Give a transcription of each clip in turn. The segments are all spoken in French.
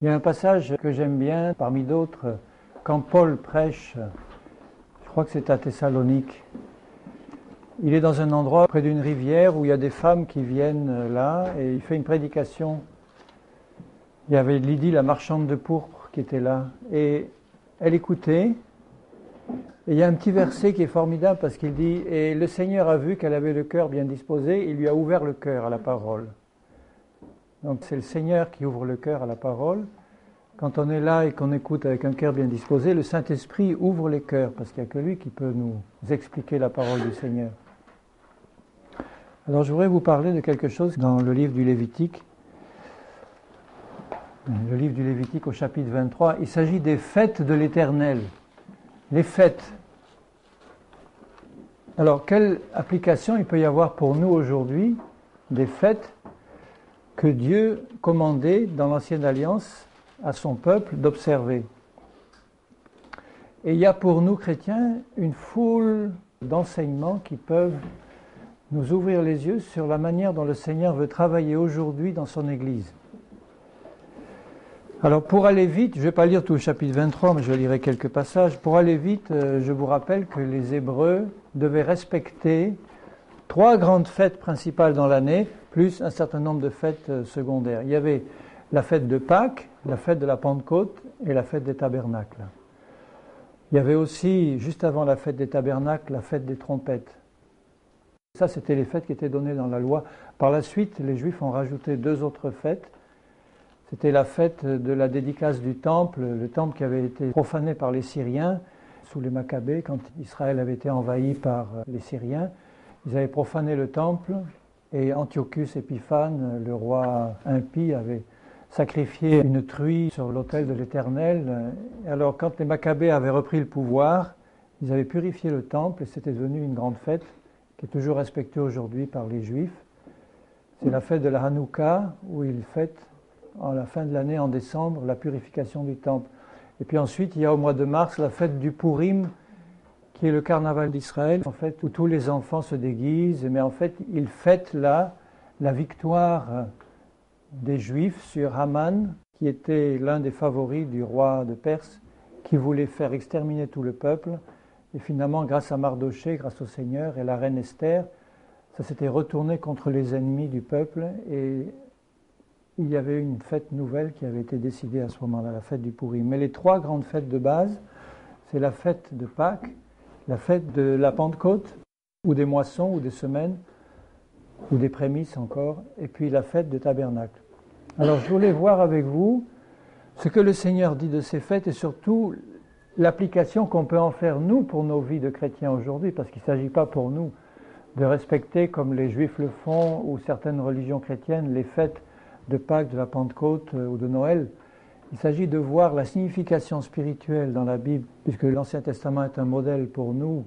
Il y a un passage que j'aime bien, parmi d'autres, quand Paul prêche, je crois que c'est à Thessalonique. Il est dans un endroit près d'une rivière où il y a des femmes qui viennent là et il fait une prédication. Il y avait Lydie, la marchande de pourpre, qui était là et elle écoutait. Et il y a un petit verset qui est formidable parce qu'il dit « Et le Seigneur a vu qu'elle avait le cœur bien disposé, il lui a ouvert le cœur à la parole. » Donc c'est le Seigneur qui ouvre le cœur à la parole. Quand on est là et qu'on écoute avec un cœur bien disposé, le Saint-Esprit ouvre les cœurs parce qu'il n'y a que lui qui peut nous expliquer la parole du Seigneur. Alors je voudrais vous parler de quelque chose dans le livre du Lévitique. Le livre du Lévitique au chapitre 23, il s'agit des fêtes de l'Éternel. Les fêtes. Alors quelle application il peut y avoir pour nous aujourd'hui des fêtes que Dieu commandait dans l'Ancienne Alliance à son peuple d'observer. Et il y a pour nous chrétiens une foule d'enseignements qui peuvent nous ouvrir les yeux sur la manière dont le Seigneur veut travailler aujourd'hui dans son Église. Alors pour aller vite, je ne vais pas lire tout le chapitre 23, mais je lirai quelques passages. Pour aller vite, je vous rappelle que les Hébreux devaient respecter 3 grandes fêtes principales dans l'année, plus un certain nombre de fêtes secondaires. Il y avait la fête de Pâques, la fête de la Pentecôte et la fête des Tabernacles. Il y avait aussi, juste avant la fête des Tabernacles, la fête des trompettes. Ça, c'était les fêtes qui étaient données dans la loi. Par la suite, les Juifs ont rajouté 2 autres fêtes. C'était la fête de la dédicace du temple, le temple qui avait été profané par les Syriens sous les Maccabées, quand Israël avait été envahi par les Syriens. Ils avaient profané le temple et Antiochus Épiphane, le roi impie, avait sacrifié une truie sur l'autel de l'Éternel. Alors quand les Maccabées avaient repris le pouvoir, ils avaient purifié le temple et c'était devenu une grande fête qui est toujours respectée aujourd'hui par les Juifs. C'est la fête de la Hanouka où ils fêtent à la fin de l'année, en décembre, la purification du temple. Et puis ensuite, il y a au mois de mars la fête du Purim, qui est le carnaval d'Israël, en fait, où tous les enfants se déguisent, mais en fait, ils fêtent là la victoire des Juifs sur Haman, qui était l'un des favoris du roi de Perse, qui voulait faire exterminer tout le peuple. Et finalement, grâce à Mardoché, grâce au Seigneur et la reine Esther, ça s'était retourné contre les ennemis du peuple et il y avait une fête nouvelle qui avait été décidée à ce moment-là, la fête du Purim. Mais les 3 grandes fêtes de base, c'est la fête de Pâques, la fête de la Pentecôte, ou des moissons, ou des semaines, ou des prémices encore, et puis la fête de Tabernacle. Alors je voulais voir avec vous ce que le Seigneur dit de ces fêtes et surtout l'application qu'on peut en faire nous pour nos vies de chrétiens aujourd'hui, parce qu'il ne s'agit pas pour nous de respecter comme les Juifs le font ou certaines religions chrétiennes les fêtes de Pâques, de la Pentecôte ou de Noël. Il s'agit de voir la signification spirituelle dans la Bible, puisque l'Ancien Testament est un modèle pour nous,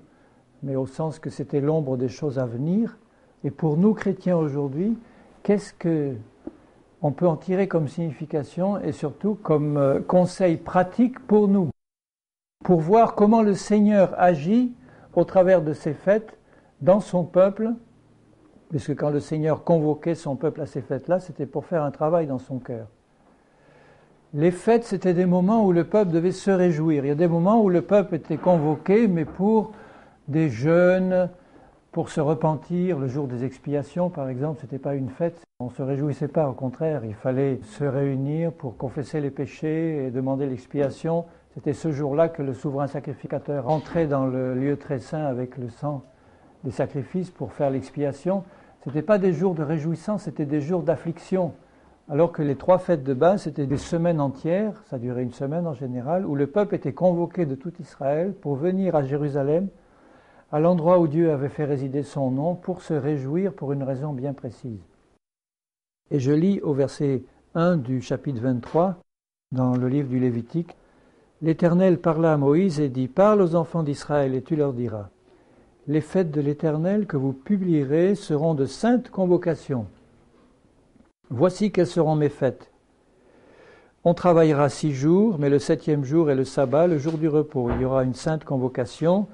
mais au sens que c'était l'ombre des choses à venir. Et pour nous, chrétiens aujourd'hui, qu'est-ce qu'on peut en tirer comme signification et surtout comme conseil pratique pour nous, pour voir comment le Seigneur agit au travers de ces fêtes dans son peuple, puisque quand le Seigneur convoquait son peuple à ces fêtes-là, c'était pour faire un travail dans son cœur. Les fêtes, c'était des moments où le peuple devait se réjouir. Il y a des moments où le peuple était convoqué, mais pour des jeûnes, pour se repentir. Le jour des expiations, par exemple, ce n'était pas une fête. On ne se réjouissait pas, au contraire. Il fallait se réunir pour confesser les péchés et demander l'expiation. C'était ce jour-là que le souverain sacrificateur entrait dans le lieu très saint avec le sang des sacrifices pour faire l'expiation. Ce n'étaient pas des jours de réjouissance, c'était des jours d'affliction. Alors que les 3 fêtes de base, c'était des semaines entières, ça durait une semaine en général, où le peuple était convoqué de tout Israël pour venir à Jérusalem, à l'endroit où Dieu avait fait résider son nom, pour se réjouir pour une raison bien précise. Et je lis au verset 1 du chapitre 23, dans le livre du Lévitique, « L'Éternel parla à Moïse et dit, « Parle aux enfants d'Israël et tu leur diras, « Les fêtes de l'Éternel que vous publierez seront de saintes convocations. Voici quelles seront mes fêtes. On travaillera 6 jours, mais le 7e jour est le sabbat, le jour du repos. Il y aura une sainte convocation.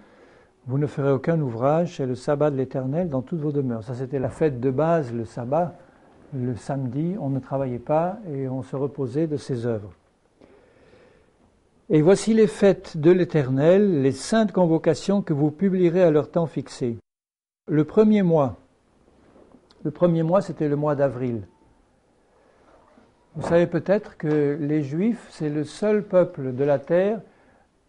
Vous ne ferez aucun ouvrage, c'est le sabbat de l'Éternel dans toutes vos demeures. » Ça, c'était la fête de base, le sabbat. Le samedi, on ne travaillait pas et on se reposait de ses œuvres. Et voici les fêtes de l'Éternel, les saintes convocations que vous publierez à leur temps fixé. Le premier mois, c'était le mois d'avril. Vous savez peut-être que les Juifs, c'est le seul peuple de la terre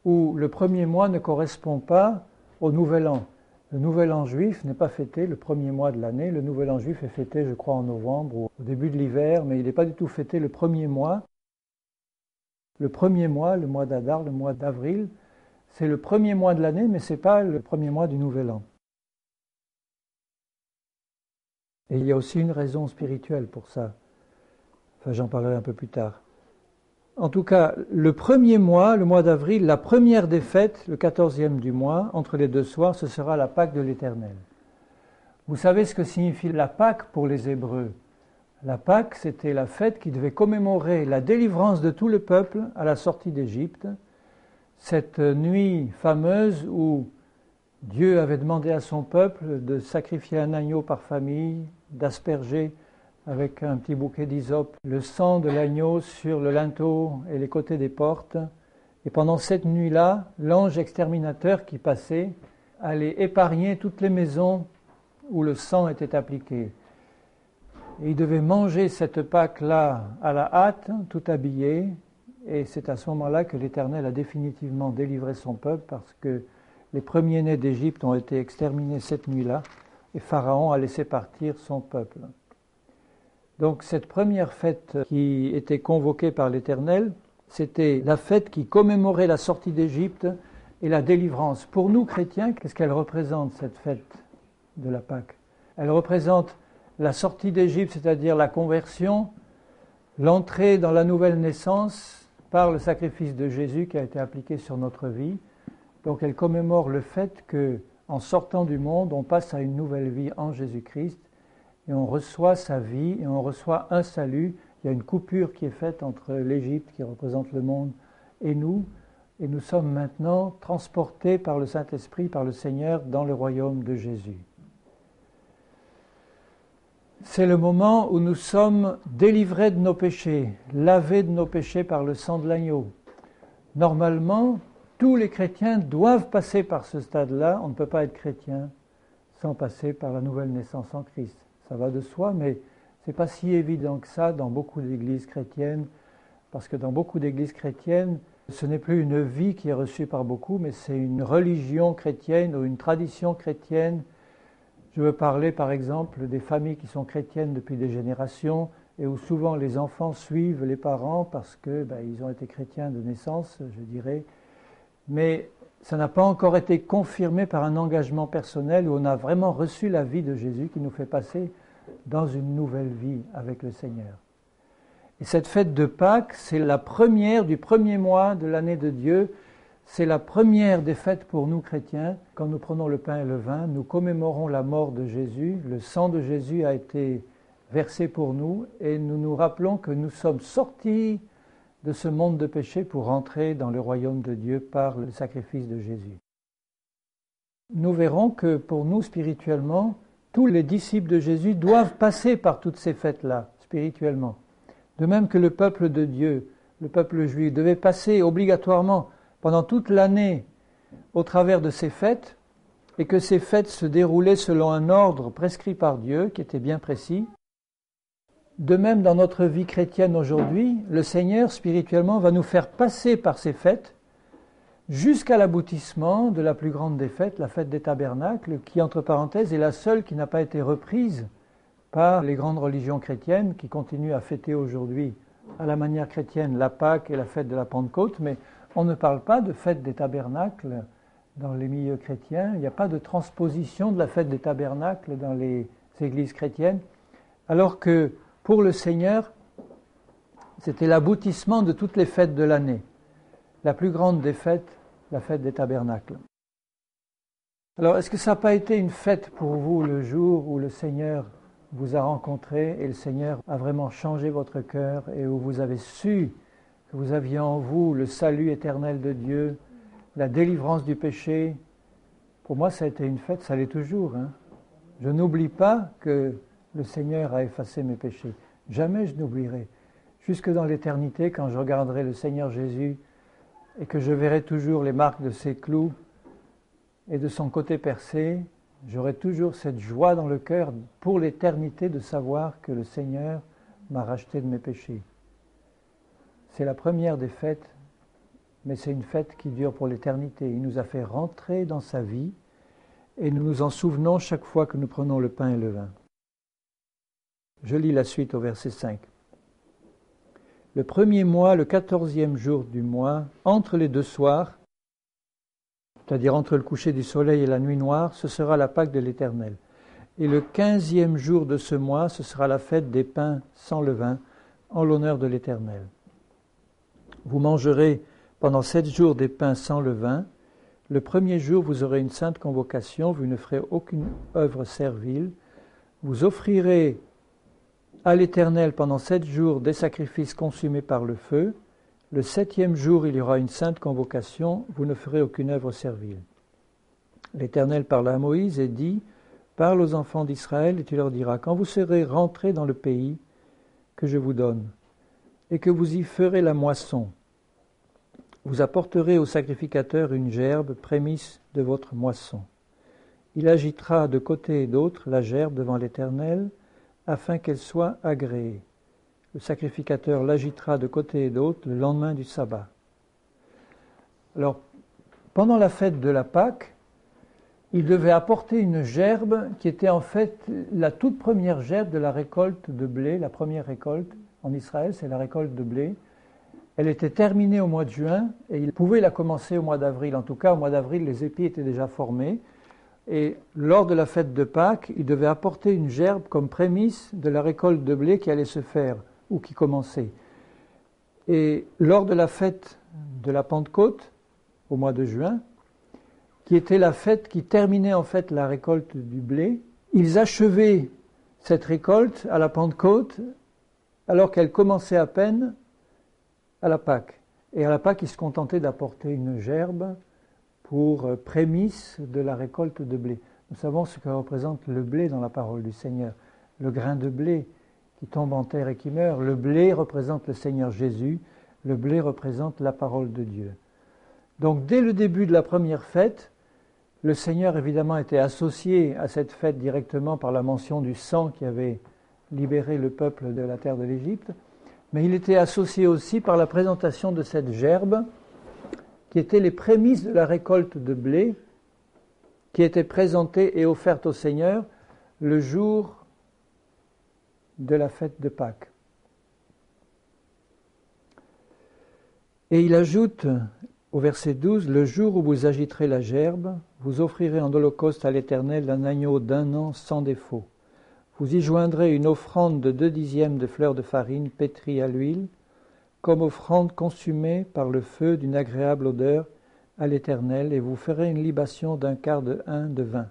où le premier mois ne correspond pas au Nouvel An. Le Nouvel An juif n'est pas fêté le premier mois de l'année. Le Nouvel An juif est fêté, je crois, en novembre ou au début de l'hiver, mais il n'est pas du tout fêté le premier mois. Le premier mois, le mois d'Adar, le mois d'avril, c'est le premier mois de l'année, mais ce n'est pas le premier mois du Nouvel An. Et il y a aussi une raison spirituelle pour ça. Enfin, j'en parlerai un peu plus tard. En tout cas, le premier mois, le mois d'avril, la première des fêtes, le 14e du mois, entre les deux soirs, ce sera la Pâque de l'Éternel. Vous savez ce que signifie la Pâque pour les Hébreux? La Pâque, c'était la fête qui devait commémorer la délivrance de tout le peuple à la sortie d'Égypte. Cette nuit fameuse où Dieu avait demandé à son peuple de sacrifier un agneau par famille, d'asperger avec un petit bouquet d'hysope le sang de l'agneau sur le linteau et les côtés des portes. Et pendant cette nuit-là, l'ange exterminateur qui passait allait épargner toutes les maisons où le sang était appliqué. Et il devait manger cette Pâque-là à la hâte, tout habillé, et c'est à ce moment-là que l'Éternel a définitivement délivré son peuple, parce que les premiers-nés d'Égypte ont été exterminés cette nuit-là, et Pharaon a laissé partir son peuple. Donc cette première fête qui était convoquée par l'Éternel, c'était la fête qui commémorait la sortie d'Égypte et la délivrance. Pour nous chrétiens, qu'est-ce qu'elle représente, cette fête de la Pâque? Elle représente la sortie d'Égypte, c'est-à-dire la conversion, l'entrée dans la nouvelle naissance par le sacrifice de Jésus qui a été appliqué sur notre vie. Donc elle commémore le fait qu'en sortant du monde, on passe à une nouvelle vie en Jésus-Christ et on reçoit sa vie et on reçoit un salut. Il y a une coupure qui est faite entre l'Égypte qui représente le monde et nous sommes maintenant transportés par le Saint-Esprit, par le Seigneur, dans le royaume de Jésus. C'est le moment où nous sommes délivrés de nos péchés, lavés de nos péchés par le sang de l'agneau. Normalement, tous les chrétiens doivent passer par ce stade-là. On ne peut pas être chrétien sans passer par la nouvelle naissance en Christ. Ça va de soi, mais ce n'est pas si évident que ça dans beaucoup d'églises chrétiennes, parce que dans beaucoup d'églises chrétiennes, ce n'est plus une vie qui est reçue par beaucoup, mais c'est une religion chrétienne ou une tradition chrétienne. Je veux parler par exemple des familles qui sont chrétiennes depuis des générations et où souvent les enfants suivent les parents parce qu'ils ont été chrétiens de naissance, je dirais. Mais ça n'a pas encore été confirmé par un engagement personnel où on a vraiment reçu la vie de Jésus qui nous fait passer dans une nouvelle vie avec le Seigneur. Et cette fête de Pâques, c'est la première du premier mois de l'année de Dieu. C'est la première des fêtes pour nous chrétiens. Quand nous prenons le pain et le vin, nous commémorons la mort de Jésus. Le sang de Jésus a été versé pour nous et nous nous rappelons que nous sommes sortis de ce monde de péché pour entrer dans le royaume de Dieu par le sacrifice de Jésus. Nous verrons que pour nous, spirituellement, tous les disciples de Jésus doivent passer par toutes ces fêtes-là, spirituellement. De même que le peuple de Dieu, le peuple juif, devait passer obligatoirement pendant toute l'année au travers de ces fêtes, et que ces fêtes se déroulaient selon un ordre prescrit par Dieu, qui était bien précis. De même, dans notre vie chrétienne aujourd'hui, le Seigneur, spirituellement, va nous faire passer par ces fêtes jusqu'à l'aboutissement de la plus grande des fêtes, la fête des tabernacles, qui, entre parenthèses, est la seule qui n'a pas été reprise par les grandes religions chrétiennes qui continuent à fêter aujourd'hui à la manière chrétienne la Pâque et la fête de la Pentecôte, mais on ne parle pas de fête des tabernacles dans les milieux chrétiens, il n'y a pas de transposition de la fête des tabernacles dans les églises chrétiennes, alors que pour le Seigneur, c'était l'aboutissement de toutes les fêtes de l'année. La plus grande des fêtes, la fête des tabernacles. Alors, est-ce que ça n'a pas été une fête pour vous le jour où le Seigneur vous a rencontré et le Seigneur a vraiment changé votre cœur et où vous avez su que vous aviez en vous le salut éternel de Dieu, la délivrance du péché? Pour moi, ça a été une fête, ça l'est toujours. Je n'oublie pas que le Seigneur a effacé mes péchés. Jamais je n'oublierai. Jusque dans l'éternité, quand je regarderai le Seigneur Jésus et que je verrai toujours les marques de ses clous et de son côté percé, j'aurai toujours cette joie dans le cœur pour l'éternité de savoir que le Seigneur m'a racheté de mes péchés. C'est la première des fêtes, mais c'est une fête qui dure pour l'éternité. Il nous a fait rentrer dans sa vie et nous nous en souvenons chaque fois que nous prenons le pain et le vin. Je lis la suite au verset 5. Le premier mois, le 14e jour du mois, entre les deux soirs, c'est-à-dire entre le coucher du soleil et la nuit noire, ce sera la Pâque de l'Éternel. Et le 15e jour de ce mois, ce sera la fête des pains sans levain, en l'honneur de l'Éternel. Vous mangerez pendant 7 jours des pains sans levain. Le premier jour, vous aurez une sainte convocation, vous ne ferez aucune œuvre servile. Vous offrirez à l'Éternel pendant 7 jours des sacrifices consumés par le feu. Le 7e jour, il y aura une sainte convocation, vous ne ferez aucune œuvre servile. L'Éternel parla à Moïse et dit, « Parle aux enfants d'Israël et tu leur diras, quand vous serez rentrés dans le pays que je vous donne, et que vous y ferez la moisson, vous apporterez au sacrificateur une gerbe, prémisse de votre moisson. Il agitera de côté et d'autre la gerbe devant l'Éternel, afin qu'elle soit agréée. Le sacrificateur l'agitera de côté et d'autre le lendemain du sabbat. » Alors, pendant la fête de la Pâque, il devait apporter une gerbe qui était en fait la toute première gerbe de la récolte de blé, la première récolte en Israël, c'est la récolte de blé. Elle était terminée au mois de juin et il pouvait la commencer au mois d'avril. En tout cas, au mois d'avril, les épis étaient déjà formés. Et lors de la fête de Pâques, il devait apporter une gerbe comme prémisse de la récolte de blé qui allait se faire ou qui commençait. Et lors de la fête de la Pentecôte, au mois de juin, qui était la fête qui terminait en fait la récolte du blé, ils achevaient cette récolte à la Pentecôte alors qu'elle commençait à peine à la Pâque. Et à la Pâque, ils se contentaient d'apporter une gerbe pour prémisse de la récolte de blé. Nous savons ce que représente le blé dans la parole du Seigneur. Le grain de blé qui tombe en terre et qui meurt. Le blé représente le Seigneur Jésus. Le blé représente la parole de Dieu. Donc dès le début de la première fête, le Seigneur évidemment était associé à cette fête directement par la mention du sang qui avait libéré le peuple de la terre de l'Égypte, mais il était associé aussi par la présentation de cette gerbe qui était les prémices de la récolte de blé qui était présentée et offerte au Seigneur le jour de la fête de Pâques. Et il ajoute au verset 12, « Le jour où vous agiterez la gerbe, vous offrirez en holocauste à l'Éternel un agneau d'1 an sans défaut. Vous y joindrez une offrande de 2/10 de fleurs de farine pétrie à l'huile, comme offrande consumée par le feu d'une agréable odeur à l'Éternel, et vous ferez une libation d'1/4 de hin de vin. »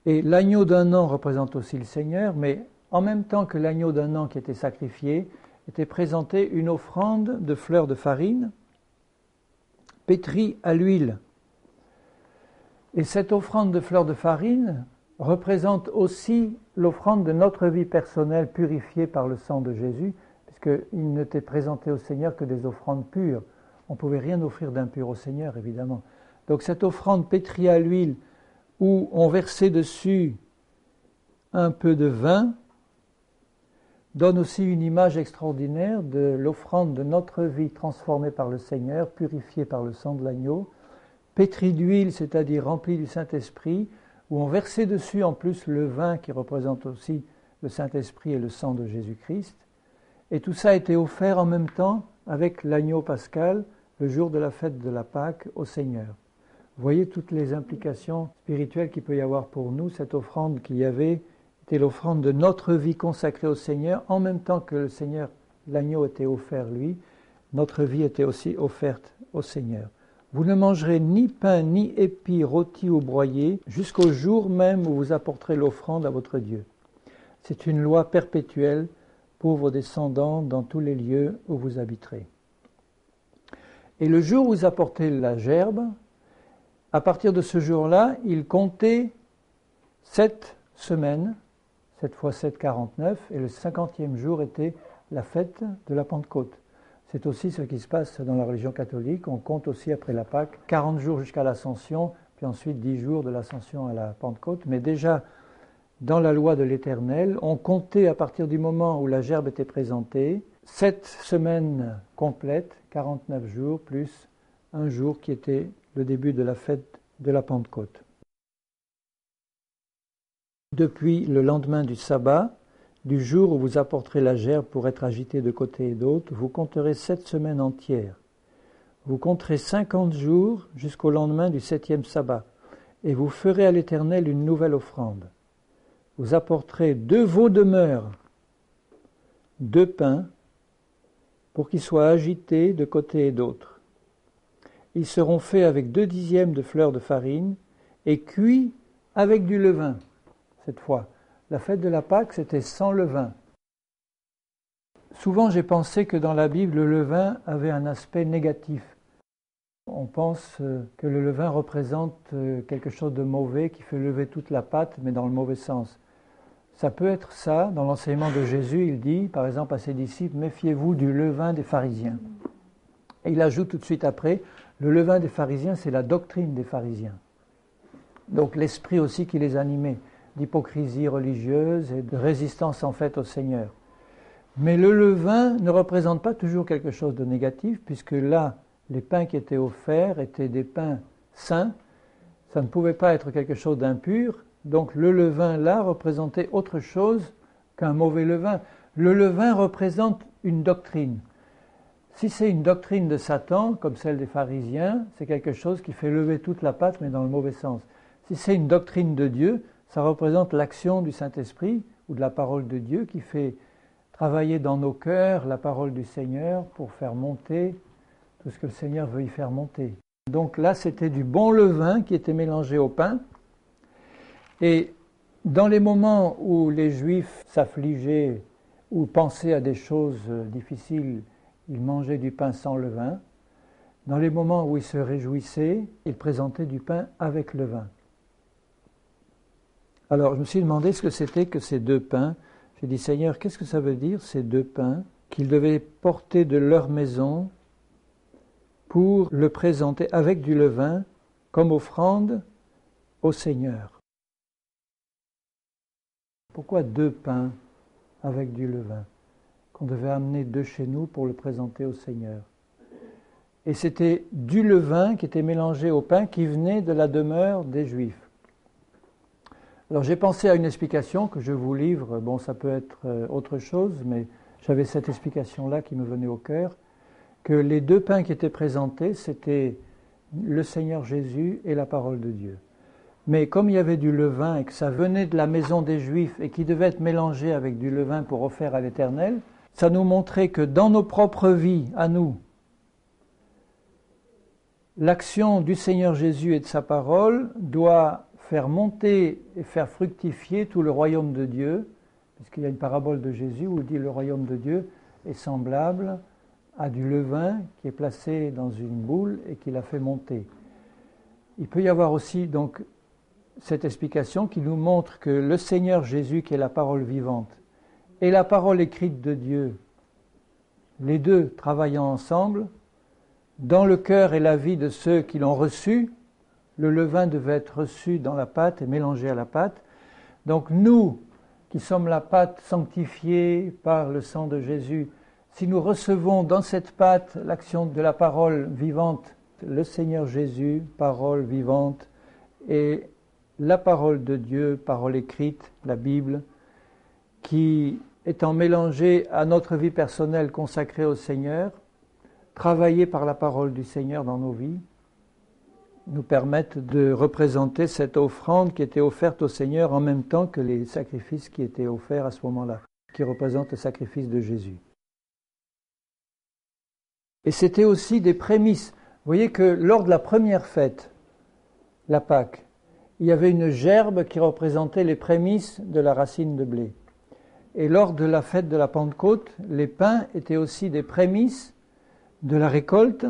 Et l'agneau d'1 an représente aussi le Seigneur, mais en même temps que l'agneau d'1 an qui était sacrifié, était présentée une offrande de fleurs de farine, pétrie à l'huile. Et cette offrande de fleurs de farine représente aussi l'offrande de notre vie personnelle purifiée par le sang de Jésus, puisqu'il n'était présenté au Seigneur que des offrandes pures. On ne pouvait rien offrir d'impur au Seigneur, évidemment. Donc cette offrande pétrie à l'huile, où on versait dessus un peu de vin, donne aussi une image extraordinaire de l'offrande de notre vie transformée par le Seigneur, purifiée par le sang de l'agneau, pétrie d'huile, c'est-à-dire remplie du Saint-Esprit, où on versait dessus en plus le vin qui représente aussi le Saint-Esprit et le sang de Jésus-Christ. Et tout ça a été offert en même temps avec l'agneau pascal, le jour de la fête de la Pâque au Seigneur. Vous voyez toutes les implications spirituelles qu'il peut y avoir pour nous, cette offrande qu'il y avait, c'était l'offrande de notre vie consacrée au Seigneur, en même temps que le Seigneur, l'agneau était offert lui, notre vie était aussi offerte au Seigneur. Vous ne mangerez ni pain, ni épis rôtis ou broyés, jusqu'au jour même où vous apporterez l'offrande à votre Dieu. C'est une loi perpétuelle pour vos descendants dans tous les lieux où vous habiterez. Et le jour où vous apportez la gerbe, à partir de ce jour-là, il comptait 7 semaines, 7 fois 7, 49, et le 50e jour était la fête de la Pentecôte. C'est aussi ce qui se passe dans la religion catholique. On compte aussi après la Pâque 40 jours jusqu'à l'Ascension, puis ensuite 10 jours de l'Ascension à la Pentecôte. Mais déjà, dans la loi de l'Éternel, on comptait à partir du moment où la gerbe était présentée, 7 semaines complètes, 49 jours, plus un jour qui était le début de la fête de la Pentecôte. Depuis le lendemain du sabbat, du jour où vous apporterez la gerbe pour être agitée de côté et d'autre, vous compterez 7 semaines entières. Vous compterez 50 jours jusqu'au lendemain du 7e sabbat, et vous ferez à l'Éternel une nouvelle offrande. Vous apporterez 2 veaux de meur, 2 pains, pour qu'ils soient agités de côté et d'autre. Ils seront faits avec 2 dixièmes de fleur de farine et cuits avec du levain, cette fois. La fête de la Pâque, c'était sans levain. Souvent, j'ai pensé que dans la Bible, le levain avait un aspect négatif. On pense que le levain représente quelque chose de mauvais qui fait lever toute la pâte, mais dans le mauvais sens. Ça peut être ça. Dans l'enseignement de Jésus, il dit, par exemple, à ses disciples, « Méfiez-vous du levain des pharisiens ». Et il ajoute tout de suite après, le levain des pharisiens, c'est la doctrine des pharisiens. Donc l'esprit aussi qui les animait, d'hypocrisie religieuse et de résistance en fait au Seigneur. Mais le levain ne représente pas toujours quelque chose de négatif, puisque là, les pains qui étaient offerts étaient des pains saints, ça ne pouvait pas être quelque chose d'impur, donc le levain là représentait autre chose qu'un mauvais levain. Le levain représente une doctrine. Si c'est une doctrine de Satan, comme celle des pharisiens, c'est quelque chose qui fait lever toute la pâte, mais dans le mauvais sens. Si c'est une doctrine de Dieu, ça représente l'action du Saint-Esprit ou de la parole de Dieu qui fait travailler dans nos cœurs la parole du Seigneur pour faire monter tout ce que le Seigneur veut y faire monter. Donc là, c'était du bon levain qui était mélangé au pain. Et dans les moments où les Juifs s'affligeaient ou pensaient à des choses difficiles, ils mangeaient du pain sans levain. Dans les moments où ils se réjouissaient, ils présentaient du pain avec levain. Alors, je me suis demandé ce que c'était que ces 2 pains. J'ai dit, Seigneur, qu'est-ce que ça veut dire, ces 2 pains, qu'ils devaient porter de leur maison pour le présenter avec du levain comme offrande au Seigneur? Pourquoi 2 pains avec du levain qu'on devait amener de chez nous pour le présenter au Seigneur? Et c'était du levain qui était mélangé au pain qui venait de la demeure des Juifs. Alors j'ai pensé à une explication que je vous livre. Bon, ça peut être autre chose, mais j'avais cette explication-là qui me venait au cœur, que les 2 pains qui étaient présentés, c'était le Seigneur Jésus et la parole de Dieu. Mais comme il y avait du levain et que ça venait de la maison des Juifs et qui devait être mélangé avec du levain pour offrir à l'Éternel, ça nous montrait que dans nos propres vies, à nous, l'action du Seigneur Jésus et de sa parole doit faire monter et faire fructifier tout le royaume de Dieu, puisqu'il y a une parabole de Jésus où il dit le royaume de Dieu est semblable à du levain qui est placé dans une boule et qui la fait monter. Il peut y avoir aussi donc cette explication qui nous montre que le Seigneur Jésus, qui est la parole vivante, et la parole écrite de Dieu, les deux travaillant ensemble, dans le cœur et la vie de ceux qui l'ont reçu, le levain devait être reçu dans la pâte et mélangé à la pâte. Donc nous, qui sommes la pâte sanctifiée par le sang de Jésus, si nous recevons dans cette pâte l'action de la parole vivante, le Seigneur Jésus, parole vivante, et la parole de Dieu, parole écrite, la Bible, qui étant mélangée à notre vie personnelle consacrée au Seigneur, travaillée par la parole du Seigneur dans nos vies, nous permettent de représenter cette offrande qui était offerte au Seigneur en même temps que les sacrifices qui étaient offerts à ce moment-là, qui représentent le sacrifice de Jésus. Et c'était aussi des prémices. Vous voyez que lors de la première fête, la Pâque, il y avait une gerbe qui représentait les prémices de la racine de blé. Et lors de la fête de la Pentecôte, les pains étaient aussi des prémices de la récolte,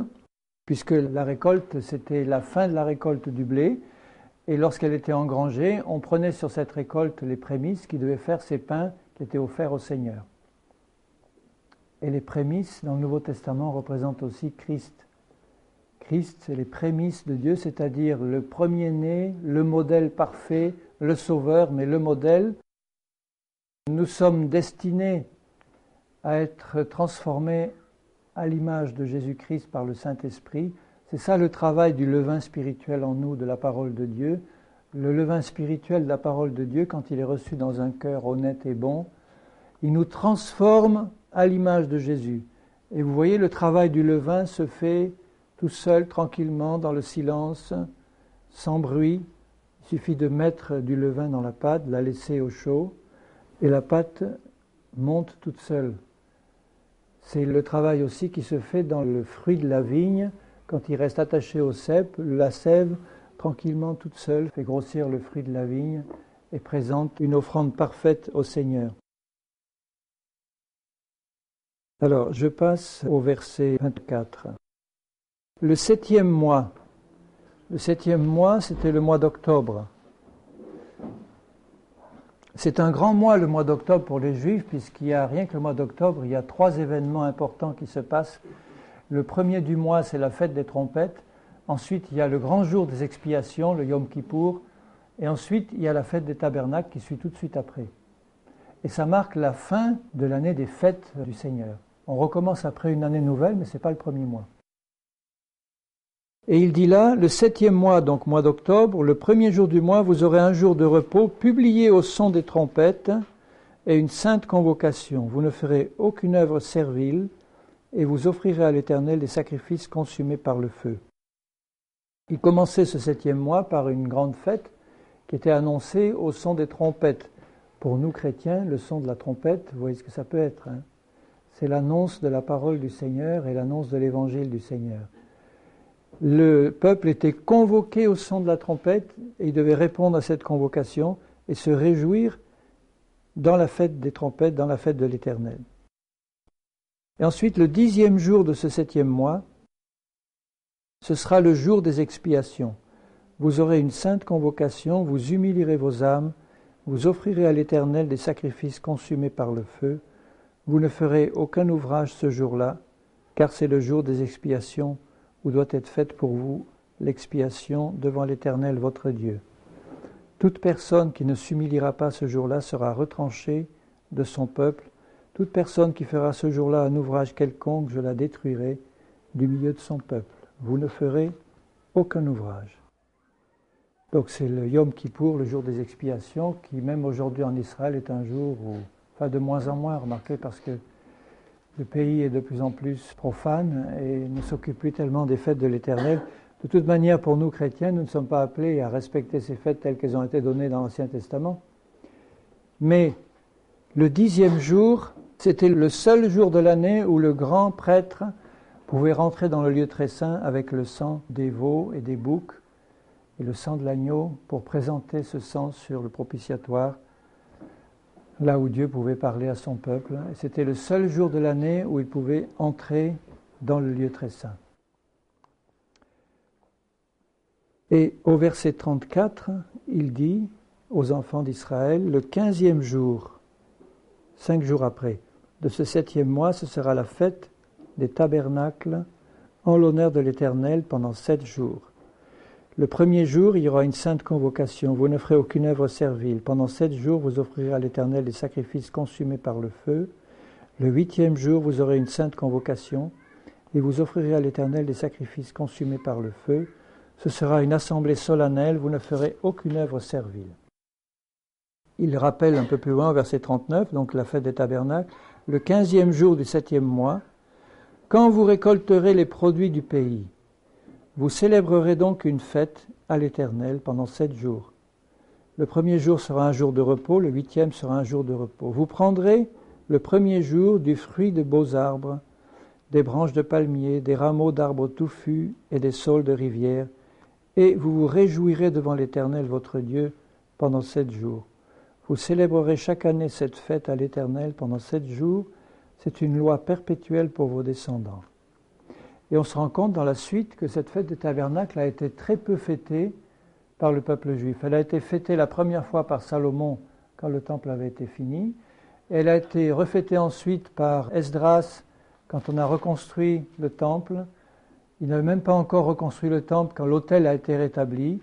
puisque la récolte, c'était la fin de la récolte du blé, et lorsqu'elle était engrangée, on prenait sur cette récolte les prémices qui devaient faire ces pains qui étaient offerts au Seigneur. Et les prémices, dans le Nouveau Testament, représentent aussi Christ. Christ, c'est les prémices de Dieu, c'est-à-dire le premier-né, le modèle parfait, le sauveur, mais le modèle. Nous sommes destinés à être transformés à l'image de Jésus-Christ par le Saint-Esprit. C'est ça le travail du levain spirituel en nous, de la parole de Dieu. Le levain spirituel de la parole de Dieu, quand il est reçu dans un cœur honnête et bon, il nous transforme à l'image de Jésus. Et vous voyez, le travail du levain se fait tout seul, tranquillement, dans le silence, sans bruit. Il suffit de mettre du levain dans la pâte, de la laisser au chaud, et la pâte monte toute seule. C'est le travail aussi qui se fait dans le fruit de la vigne, quand il reste attaché au cep, la sève, tranquillement, toute seule, fait grossir le fruit de la vigne et présente une offrande parfaite au Seigneur. Alors, je passe au verset 24. Le 7e mois. Le 7e mois, c'était le mois d'octobre. C'est un grand mois, le mois d'octobre, pour les Juifs, puisqu'il y a rien que le mois d'octobre, il y a 3 événements importants qui se passent. Le premier du mois, c'est la fête des trompettes. Ensuite, il y a le grand jour des expiations, le Yom Kippour. Et ensuite, il y a la fête des tabernacles qui suit tout de suite après. Et ça marque la fin de l'année des fêtes du Seigneur. On recommence après une année nouvelle, mais ce n'est pas le premier mois. Et il dit là, le 7e mois, donc mois d'octobre, le premier jour du mois, vous aurez un jour de repos, publié au son des trompettes, et une sainte convocation. Vous ne ferez aucune œuvre servile, et vous offrirez à l'Éternel des sacrifices consumés par le feu. Il commençait ce 7e mois par une grande fête qui était annoncée au son des trompettes. Pour nous chrétiens, le son de la trompette, vous voyez ce que ça peut être, hein ? C'est l'annonce de la parole du Seigneur et l'annonce de l'évangile du Seigneur. Le peuple était convoqué au son de la trompette et il devait répondre à cette convocation et se réjouir dans la fête des trompettes, dans la fête de l'Éternel. Et ensuite, le 10e jour de ce 7e mois, ce sera le jour des expiations. Vous aurez une sainte convocation, vous humilierez vos âmes, vous offrirez à l'Éternel des sacrifices consumés par le feu. Vous ne ferez aucun ouvrage ce jour-là, car c'est le jour des expiations où doit être faite pour vous l'expiation devant l'Éternel votre Dieu. Toute personne qui ne s'humiliera pas ce jour-là sera retranchée de son peuple. Toute personne qui fera ce jour-là un ouvrage quelconque, je la détruirai du milieu de son peuple. Vous ne ferez aucun ouvrage. Donc c'est le Yom Kippour, le jour des expiations, qui même aujourd'hui en Israël est un jour où, enfin de moins en moins, remarquez, parce que le pays est de plus en plus profane et ne s'occupe plus tellement des fêtes de l'Éternel. De toute manière, pour nous chrétiens, nous ne sommes pas appelés à respecter ces fêtes telles qu'elles ont été données dans l'Ancien Testament. Mais le 10e jour, c'était le seul jour de l'année où le grand prêtre pouvait rentrer dans le lieu très saint avec le sang des veaux et des boucs et le sang de l'agneau pour présenter ce sang sur le propitiatoire, là où Dieu pouvait parler à son peuple. Et c'était le seul jour de l'année où il pouvait entrer dans le lieu très saint. Et au verset 34, il dit aux enfants d'Israël, le 15e jour, 5 jours après, de ce 7e mois, ce sera la fête des tabernacles en l'honneur de l'Éternel pendant 7 jours. Le premier jour, il y aura une sainte convocation. Vous ne ferez aucune œuvre servile. Pendant 7 jours, vous offrirez à l'Éternel des sacrifices consumés par le feu. Le 8e jour, vous aurez une sainte convocation et vous offrirez à l'Éternel des sacrifices consumés par le feu. Ce sera une assemblée solennelle. Vous ne ferez aucune œuvre servile. Il rappelle un peu plus loin, au verset 39, donc la fête des tabernacles, le 15e jour du 7e mois, quand vous récolterez les produits du pays. Vous célébrerez donc une fête à l'Éternel pendant 7 jours. Le premier jour sera un jour de repos, le 8e sera un jour de repos. Vous prendrez le premier jour du fruit de beaux arbres, des branches de palmiers, des rameaux d'arbres touffus et des saules de rivière, et vous vous réjouirez devant l'Éternel votre Dieu pendant 7 jours. Vous célébrerez chaque année cette fête à l'Éternel pendant 7 jours. C'est une loi perpétuelle pour vos descendants. Et on se rend compte dans la suite que cette fête des tabernacles a été très peu fêtée par le peuple juif. Elle a été fêtée la première fois par Salomon quand le temple avait été fini. Elle a été refêtée ensuite par Esdras quand on a reconstruit le temple, ils n'avaient même pas encore reconstruit le temple quand l'autel a été rétabli.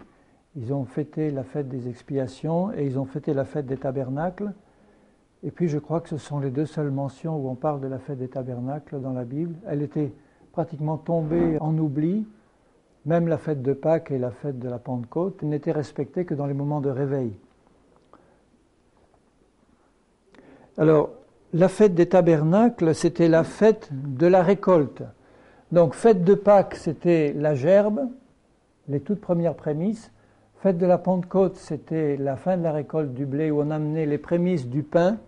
Ils ont fêté la fête des expiations et ils ont fêté la fête des tabernacles. Et puis je crois que ce sont les deux seules mentions où on parle de la fête des tabernacles dans la Bible. Elle était pratiquement tombée en oubli. Même la fête de Pâques et la fête de la Pentecôte n'étaient respectées que dans les moments de réveil. Alors, la fête des tabernacles, c'était la fête de la récolte. Donc, fête de Pâques, c'était la gerbe, les toutes premières prémices. Fête de la Pentecôte, c'était la fin de la récolte du blé où on amenait les prémices du pain.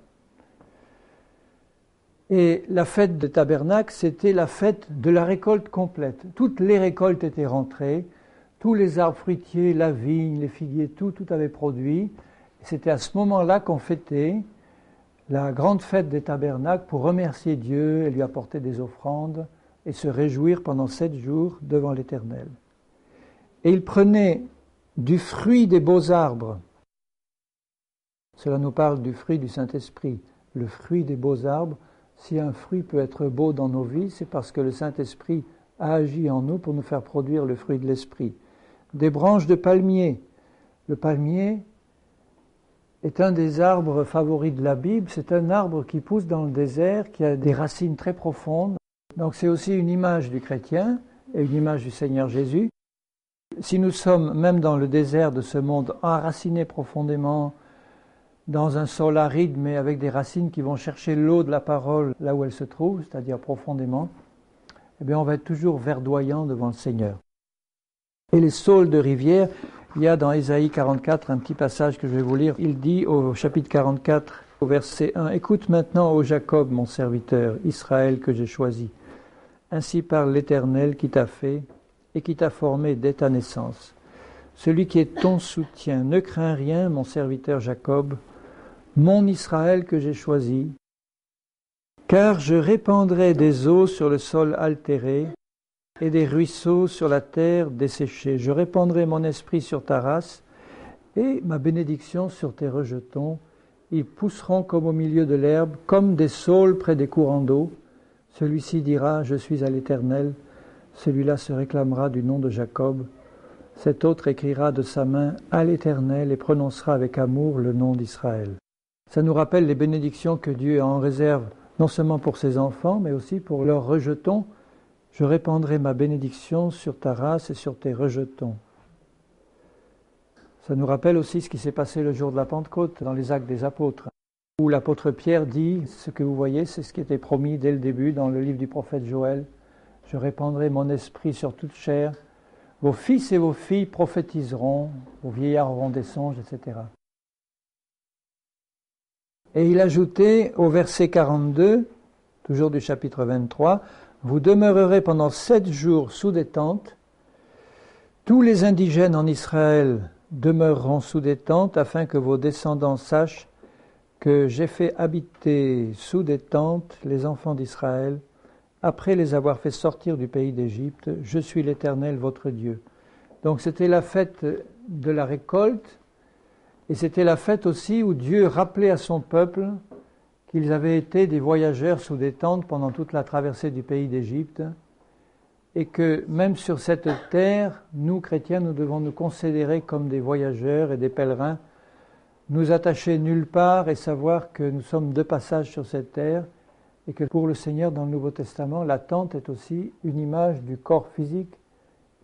Et la fête des tabernacles, c'était la fête de la récolte complète. Toutes les récoltes étaient rentrées, tous les arbres fruitiers, la vigne, les figuiers, tout avait produit. C'était à ce moment-là qu'on fêtait la grande fête des tabernacles pour remercier Dieu et lui apporter des offrandes et se réjouir pendant 7 jours devant l'Éternel. Et il prenait du fruit des beaux arbres. Cela nous parle du fruit du Saint-Esprit, le fruit des beaux arbres. Si un fruit peut être beau dans nos vies, c'est parce que le Saint-Esprit a agi en nous pour nous faire produire le fruit de l'Esprit. Des branches de palmier. Le palmier est un des arbres favoris de la Bible. C'est un arbre qui pousse dans le désert, qui a des racines très profondes. Donc c'est aussi une image du chrétien et une image du Seigneur Jésus. Si nous sommes, même dans le désert de ce monde, enracinés profondément dans un sol aride, mais avec des racines qui vont chercher l'eau de la parole là où elle se trouve, c'est-à-dire profondément, eh bien on va être toujours verdoyant devant le Seigneur. Et les saules de rivière, il y a dans Ésaïe 44 un petit passage que je vais vous lire. Il dit au chapitre 44, au verset 1, « Écoute maintenant, ô Jacob, mon serviteur, Israël que j'ai choisi. Ainsi parle l'Éternel qui t'a fait et qui t'a formé dès ta naissance. Celui qui est ton soutien, ne crains rien, mon serviteur Jacob, mon Israël que j'ai choisi, car je répandrai des eaux sur le sol altéré et des ruisseaux sur la terre desséchée. Je répandrai mon esprit sur ta race et ma bénédiction sur tes rejetons. Ils pousseront comme au milieu de l'herbe, comme des saules près des courants d'eau. Celui-ci dira, je suis à l'Éternel. Celui-là se réclamera du nom de Jacob. Cet autre écrira de sa main à l'Éternel et prononcera avec amour le nom d'Israël. Ça nous rappelle les bénédictions que Dieu a en réserve, non seulement pour ses enfants, mais aussi pour leurs rejetons. Je répandrai ma bénédiction sur ta race et sur tes rejetons. Ça nous rappelle aussi ce qui s'est passé le jour de la Pentecôte, dans les Actes des Apôtres, où l'apôtre Pierre dit, ce que vous voyez, c'est ce qui était promis dès le début dans le livre du prophète Joël. Je répandrai mon esprit sur toute chair. Vos fils et vos filles prophétiseront, vos vieillards auront des songes, etc. Et il ajoutait au verset 42, toujours du chapitre 23, « Vous demeurerez pendant 7 jours sous des tentes. Tous les indigènes en Israël demeureront sous des tentes, afin que vos descendants sachent que j'ai fait habiter sous des tentes les enfants d'Israël, après les avoir fait sortir du pays d'Égypte. Je suis l'Éternel, votre Dieu. » Donc c'était la fête de la récolte, et c'était la fête aussi où Dieu rappelait à son peuple qu'ils avaient été des voyageurs sous des tentes pendant toute la traversée du pays d'Égypte, et que même sur cette terre, nous chrétiens, nous devons nous considérer comme des voyageurs et des pèlerins, nous attacher nulle part et savoir que nous sommes de passage sur cette terre, et que pour le Seigneur, dans le Nouveau Testament, la tente est aussi une image du corps physique,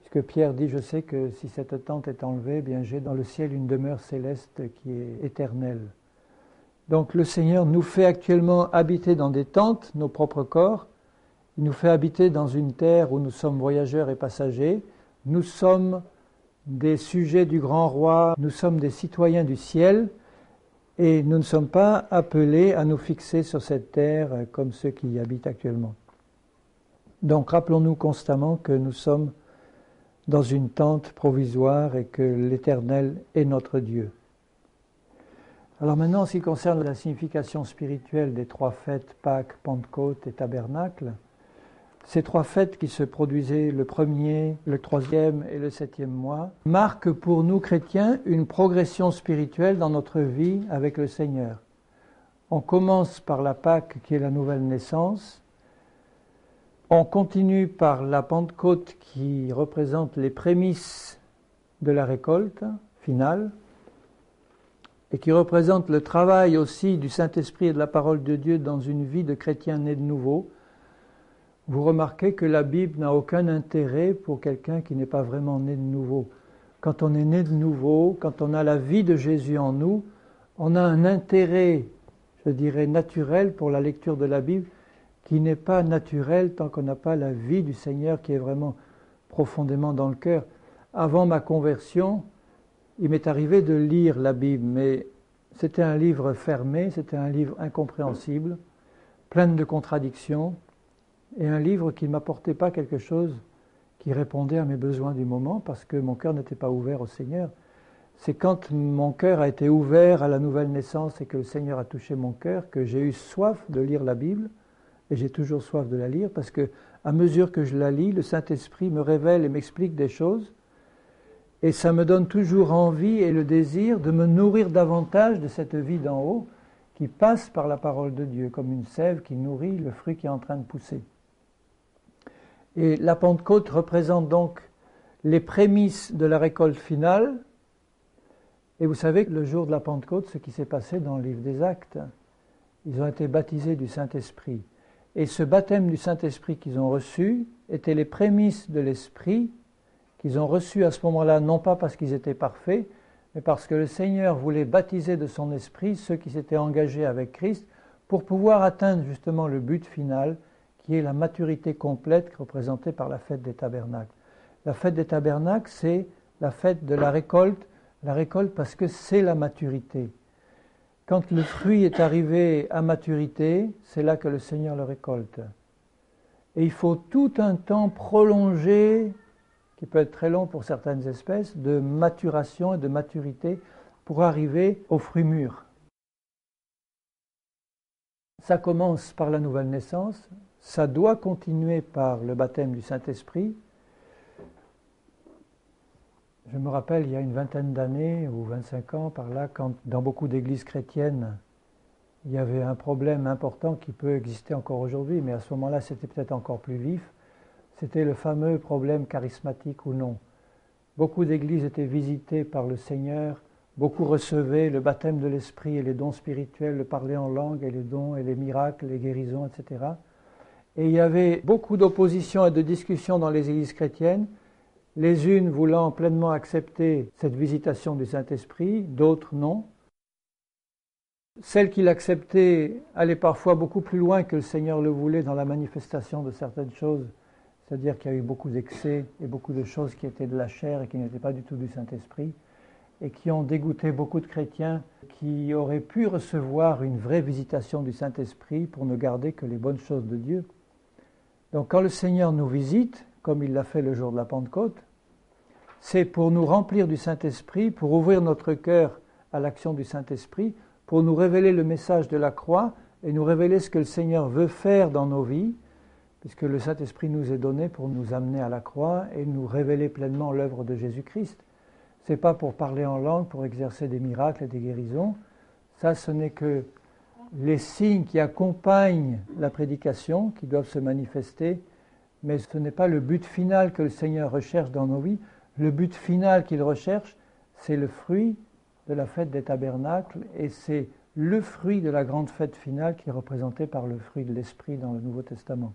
puisque Pierre dit, je sais que si cette tente est enlevée, eh bien j'ai dans le ciel une demeure céleste qui est éternelle. Donc le Seigneur nous fait actuellement habiter dans des tentes, nos propres corps. Il nous fait habiter dans une terre où nous sommes voyageurs et passagers. Nous sommes des sujets du grand roi, nous sommes des citoyens du ciel, et nous ne sommes pas appelés à nous fixer sur cette terre comme ceux qui y habitent actuellement. Donc rappelons-nous constamment que nous sommes dans une tente provisoire et que l'Éternel est notre Dieu. Alors maintenant, en ce qui concerne la signification spirituelle des 3 fêtes, Pâques, Pentecôte et Tabernacle, ces 3 fêtes qui se produisaient le 1er, le 3e et le 7e mois, marquent pour nous chrétiens une progression spirituelle dans notre vie avec le Seigneur. On commence par la Pâque qui est la nouvelle naissance, On continue par la Pentecôte qui représente les prémices de la récolte finale et qui représente le travail aussi du Saint-Esprit et de la parole de Dieu dans une vie de chrétien né de nouveau. Vous remarquez que la Bible n'a aucun intérêt pour quelqu'un qui n'est pas vraiment né de nouveau. Quand on est né de nouveau, quand on a la vie de Jésus en nous, on a un intérêt, je dirais, naturel pour la lecture de la Bible qui n'est pas naturel tant qu'on n'a pas la vie du Seigneur qui est vraiment profondément dans le cœur. Avant ma conversion, il m'est arrivé de lire la Bible, mais c'était un livre fermé, c'était un livre incompréhensible, plein de contradictions, et un livre qui ne m'apportait pas quelque chose qui répondait à mes besoins du moment, parce que mon cœur n'était pas ouvert au Seigneur. C'est quand mon cœur a été ouvert à la nouvelle naissance et que le Seigneur a touché mon cœur que j'ai eu soif de lire la Bible, et j'ai toujours soif de la lire, parce que à mesure que je la lis, le Saint-Esprit me révèle et m'explique des choses, et ça me donne toujours envie et le désir de me nourrir davantage de cette vie d'en haut qui passe par la parole de Dieu, comme une sève qui nourrit le fruit qui est en train de pousser. Et la Pentecôte représente donc les prémices de la récolte finale. Et vous savez que le jour de la Pentecôte, ce qui s'est passé dans le livre des Actes, ils ont été baptisés du Saint-Esprit. Et ce baptême du Saint-Esprit qu'ils ont reçu était les prémices de l'Esprit qu'ils ont reçu à ce moment-là, non pas parce qu'ils étaient parfaits, mais parce que le Seigneur voulait baptiser de son Esprit ceux qui s'étaient engagés avec Christ pour pouvoir atteindre justement le but final, qui est la maturité complète représentée par la fête des tabernacles. La fête des tabernacles, c'est la fête de la récolte parce que c'est la maturité. Quand le fruit est arrivé à maturité, c'est là que le Seigneur le récolte. Et il faut tout un temps prolongé, qui peut être très long pour certaines espèces, de maturation et de maturité pour arriver aux fruits mûrs. Ça commence par la nouvelle naissance, ça doit continuer par le baptême du Saint-Esprit. Je me rappelle, il y a une vingtaine d'années, ou 25 ans par là, quand dans beaucoup d'églises chrétiennes, il y avait un problème important qui peut exister encore aujourd'hui, mais à ce moment-là, c'était peut-être encore plus vif. C'était le fameux problème charismatique ou non. Beaucoup d'églises étaient visitées par le Seigneur, beaucoup recevaient le baptême de l'Esprit et les dons spirituels, le parler en langue et les dons et les miracles, les guérisons, etc. Et il y avait beaucoup d'opposition et de discussions dans les églises chrétiennes, les unes voulant pleinement accepter cette visitation du Saint-Esprit, d'autres non. Celles qui l'acceptaient allaient parfois beaucoup plus loin que le Seigneur le voulait dans la manifestation de certaines choses, c'est-à-dire qu'il y a eu beaucoup d'excès et beaucoup de choses qui étaient de la chair et qui n'étaient pas du tout du Saint-Esprit, et qui ont dégoûté beaucoup de chrétiens qui auraient pu recevoir une vraie visitation du Saint-Esprit pour ne garder que les bonnes choses de Dieu. Donc quand le Seigneur nous visite, comme il l'a fait le jour de la Pentecôte, c'est pour nous remplir du Saint-Esprit, pour ouvrir notre cœur à l'action du Saint-Esprit, pour nous révéler le message de la croix et nous révéler ce que le Seigneur veut faire dans nos vies, puisque le Saint-Esprit nous est donné pour nous amener à la croix et nous révéler pleinement l'œuvre de Jésus-Christ. Ce n'est pas pour parler en langue, pour exercer des miracles et des guérisons. Ça, ce n'est que les signes qui accompagnent la prédication, qui doivent se manifester, mais ce n'est pas le but final que le Seigneur recherche dans nos vies. Le but final qu'il recherche, c'est le fruit de la fête des tabernacles, et c'est le fruit de la grande fête finale qui est représenté par le fruit de l'Esprit dans le Nouveau Testament.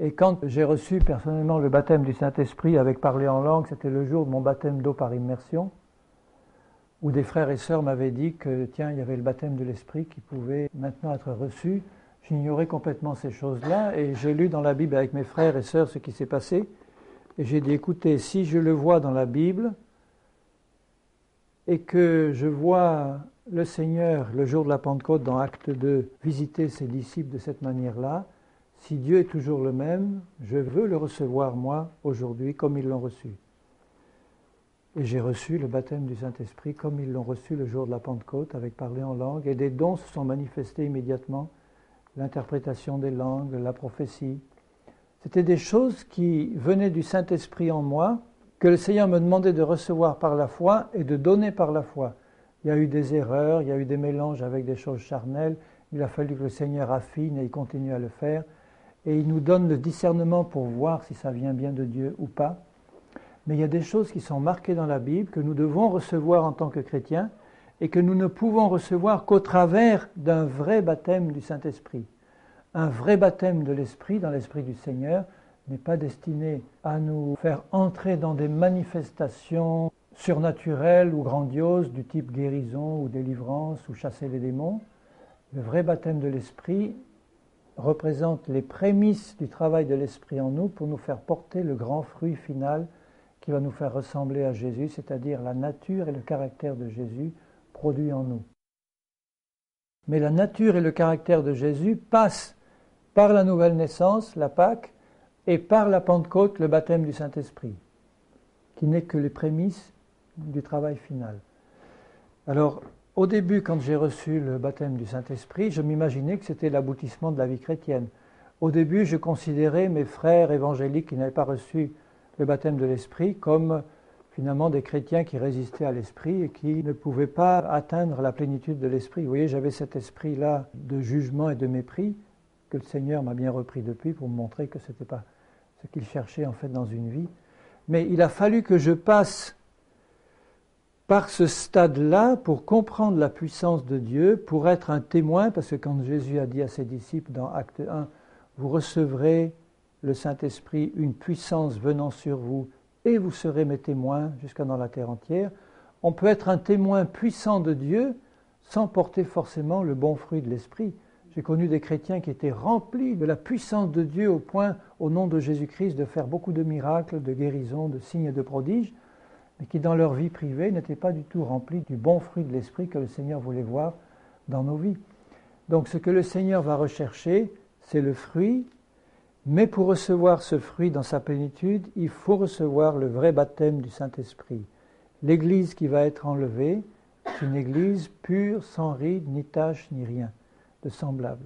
Et quand j'ai reçu personnellement le baptême du Saint-Esprit avec parler en langue, c'était le jour de mon baptême d'eau par immersion, où des frères et sœurs m'avaient dit que, tiens, il y avait le baptême de l'Esprit qui pouvait maintenant être reçu. J'ignorais complètement ces choses-là, et j'ai lu dans la Bible avec mes frères et sœurs ce qui s'est passé, et j'ai dit, écoutez, si je le vois dans la Bible, et que je vois le Seigneur, le jour de la Pentecôte, dans Acte 2, visiter ses disciples de cette manière-là, si Dieu est toujours le même, je veux le recevoir, moi, aujourd'hui, comme ils l'ont reçu. Et j'ai reçu le baptême du Saint-Esprit comme ils l'ont reçu le jour de la Pentecôte, avec parler en langue, et des dons se sont manifestés immédiatement, l'interprétation des langues, la prophétie. C'était des choses qui venaient du Saint-Esprit en moi, que le Seigneur me demandait de recevoir par la foi et de donner par la foi. Il y a eu des erreurs, il y a eu des mélanges avec des choses charnelles, il a fallu que le Seigneur affine et il continue à le faire. et il nous donne le discernement pour voir si ça vient bien de Dieu ou pas. Mais il y a des choses qui sont marquées dans la Bible que nous devons recevoir en tant que chrétiens et que nous ne pouvons recevoir qu'au travers d'un vrai baptême du Saint-Esprit. Un vrai baptême de l'Esprit, dans l'Esprit du Seigneur, n'est pas destiné à nous faire entrer dans des manifestations surnaturelles ou grandioses du type guérison ou délivrance ou chasser les démons. Le vrai baptême de l'Esprit représente les prémices du travail de l'Esprit en nous pour nous faire porter le grand fruit final qui va nous faire ressembler à Jésus, c'est-à-dire la nature et le caractère de Jésus produits en nous. Mais la nature et le caractère de Jésus passent par la nouvelle naissance, la Pâque, et par la Pentecôte, le baptême du Saint-Esprit, qui n'est que les prémices du travail final. Alors, au début, quand j'ai reçu le baptême du Saint-Esprit, je m'imaginais que c'était l'aboutissement de la vie chrétienne. Au début, je considérais mes frères évangéliques qui n'avaient pas reçu le baptême de l'Esprit comme finalement des chrétiens qui résistaient à l'Esprit et qui ne pouvaient pas atteindre la plénitude de l'Esprit. Vous voyez, j'avais cet esprit-là de jugement et de mépris que le Seigneur m'a bien repris depuis pour me montrer que ce n'était pas ce qu'il cherchait en fait dans une vie. Mais il a fallu que je passe par ce stade-là pour comprendre la puissance de Dieu, pour être un témoin, parce que quand Jésus a dit à ses disciples dans Acte 1, « Vous recevrez le Saint-Esprit, une puissance venant sur vous, et vous serez mes témoins jusqu'à dans la terre entière », on peut être un témoin puissant de Dieu sans porter forcément le bon fruit de l'Esprit. J'ai connu des chrétiens qui étaient remplis de la puissance de Dieu au point, au nom de Jésus-Christ, de faire beaucoup de miracles, de guérisons, de signes et de prodiges, mais qui dans leur vie privée n'étaient pas du tout remplis du bon fruit de l'Esprit que le Seigneur voulait voir dans nos vies. Donc ce que le Seigneur va rechercher, c'est le fruit, mais pour recevoir ce fruit dans sa plénitude, il faut recevoir le vrai baptême du Saint-Esprit. L'Église qui va être enlevée, c'est une Église pure, sans ride, ni tache, ni rien de semblable.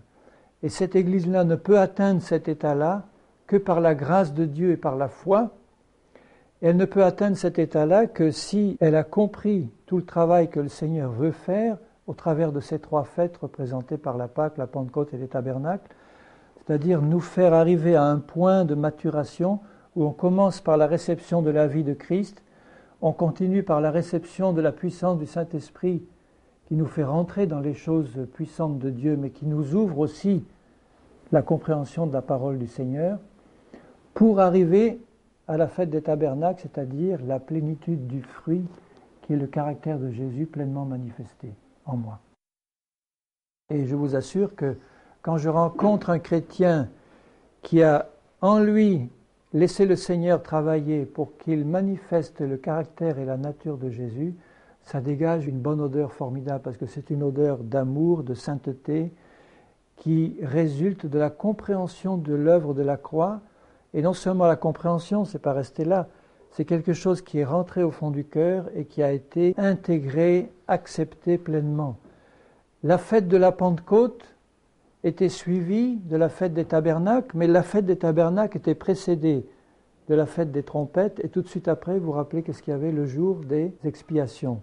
Et cette Église-là ne peut atteindre cet état-là que par la grâce de Dieu et par la foi. Elle ne peut atteindre cet état-là que si elle a compris tout le travail que le Seigneur veut faire au travers de ces trois fêtes représentées par la Pâque, la Pentecôte et les tabernacles, c'est-à-dire nous faire arriver à un point de maturation où on commence par la réception de la vie de Christ, on continue par la réception de la puissance du Saint-Esprit qui nous fait rentrer dans les choses puissantes de Dieu, mais qui nous ouvre aussi la compréhension de la parole du Seigneur, pour arriver à la fête des tabernacles, c'est-à-dire la plénitude du fruit qui est le caractère de Jésus pleinement manifesté en moi. Et je vous assure que quand je rencontre un chrétien qui a en lui laissé le Seigneur travailler pour qu'il manifeste le caractère et la nature de Jésus, ça dégage une bonne odeur formidable, parce que c'est une odeur d'amour, de sainteté, qui résulte de la compréhension de l'œuvre de la croix. Et non seulement la compréhension, c'est pas resté là, c'est quelque chose qui est rentré au fond du cœur et qui a été intégré, accepté pleinement. La fête de la Pentecôte était suivie de la fête des tabernacles, mais la fête des tabernacles était précédée de la fête des trompettes, et tout de suite après, vous vous rappelez qu'est-ce qu'il y avait le jour des expiations.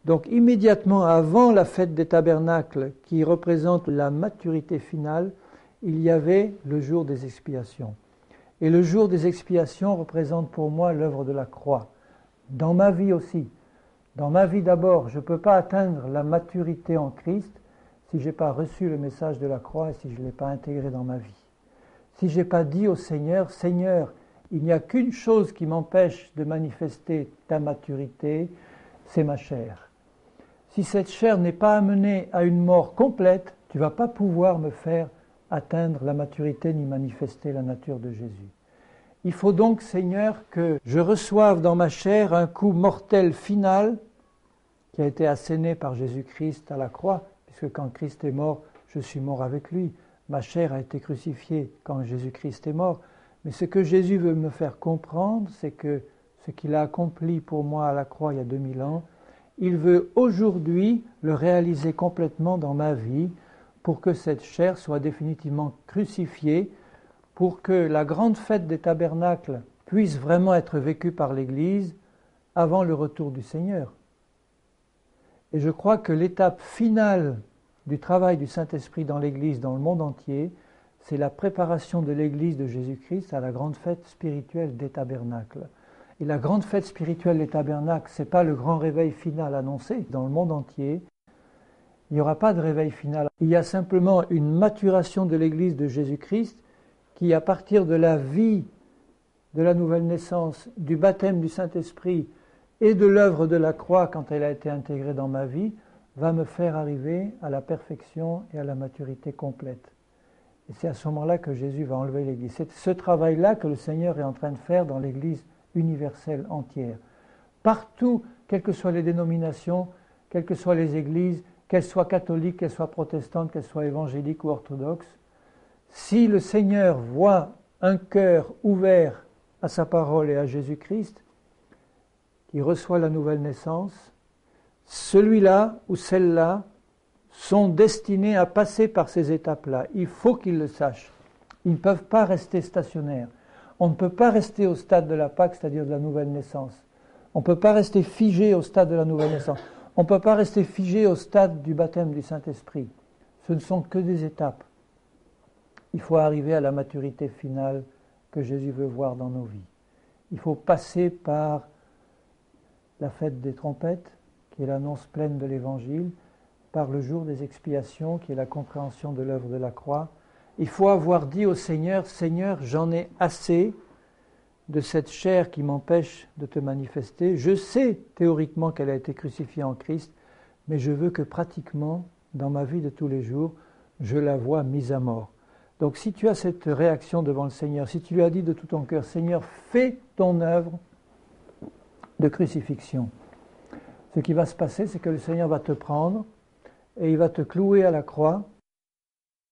Donc immédiatement avant la fête des tabernacles, qui représente la maturité finale, il y avait le jour des expiations. Et le jour des expiations représente pour moi l'œuvre de la croix. Dans ma vie aussi. Dans ma vie d'abord, je ne peux pas atteindre la maturité en Christ si je n'ai pas reçu le message de la croix et si je ne l'ai pas intégré dans ma vie. Si je n'ai pas dit au Seigneur, « Seigneur, il n'y a qu'une chose qui m'empêche de manifester ta maturité, c'est ma chair. Si cette chair n'est pas amenée à une mort complète, tu ne vas pas pouvoir me faire atteindre la maturité ni manifester la nature de Jésus. Il faut donc, Seigneur, que je reçoive dans ma chair un coup mortel final qui a été asséné par Jésus-Christ à la croix, puisque quand Christ est mort, je suis mort avec lui. Ma chair a été crucifiée quand Jésus-Christ est mort. Mais ce que Jésus veut me faire comprendre, c'est que ce qu'il a accompli pour moi à la croix il y a 2000 ans, il veut aujourd'hui le réaliser complètement dans ma vie pour que cette chair soit définitivement crucifiée, pour que la grande fête des tabernacles puisse vraiment être vécue par l'Église avant le retour du Seigneur. Et je crois que l'étape finale du travail du Saint-Esprit dans l'Église, dans le monde entier, c'est la préparation de l'Église de Jésus-Christ à la grande fête spirituelle des tabernacles. Et la grande fête spirituelle des tabernacles, ce n'est pas le grand réveil final annoncé dans le monde entier. Il n'y aura pas de réveil final. Il y a simplement une maturation de l'Église de Jésus-Christ qui, à partir de la vie de la nouvelle naissance, du baptême du Saint-Esprit et de l'œuvre de la croix quand elle a été intégrée dans ma vie, va me faire arriver à la perfection et à la maturité complète. Et c'est à ce moment-là que Jésus va enlever l'Église. C'est ce travail-là que le Seigneur est en train de faire dans l'Église universelle entière. Partout, quelles que soient les dénominations, quelles que soient les églises, qu'elles soient catholiques, qu'elles soient protestantes, qu'elles soient évangéliques ou orthodoxes, si le Seigneur voit un cœur ouvert à sa parole et à Jésus-Christ, qui reçoit la nouvelle naissance, celui-là ou celle-là sont destinés à passer par ces étapes-là. Il faut qu'ils le sachent. Ils ne peuvent pas rester stationnaires. On ne peut pas rester au stade de la Pâque, c'est-à-dire de la nouvelle naissance. On ne peut pas rester figé au stade de la nouvelle naissance. On ne peut pas rester figé au stade du baptême du Saint-Esprit. Ce ne sont que des étapes. Il faut arriver à la maturité finale que Jésus veut voir dans nos vies. Il faut passer par la fête des trompettes, qui est l'annonce pleine de l'Évangile, par le jour des expiations, qui est la compréhension de l'œuvre de la croix. Il faut avoir dit au Seigneur, « Seigneur, j'en ai assez de cette chair qui m'empêche de te manifester. Je sais théoriquement qu'elle a été crucifiée en Christ, mais je veux que pratiquement, dans ma vie de tous les jours, je la vois mise à mort. » Donc si tu as cette réaction devant le Seigneur, si tu lui as dit de tout ton cœur, « Seigneur, fais ton œuvre de crucifixion », ce qui va se passer, c'est que le Seigneur va te prendre et il va te clouer à la croix.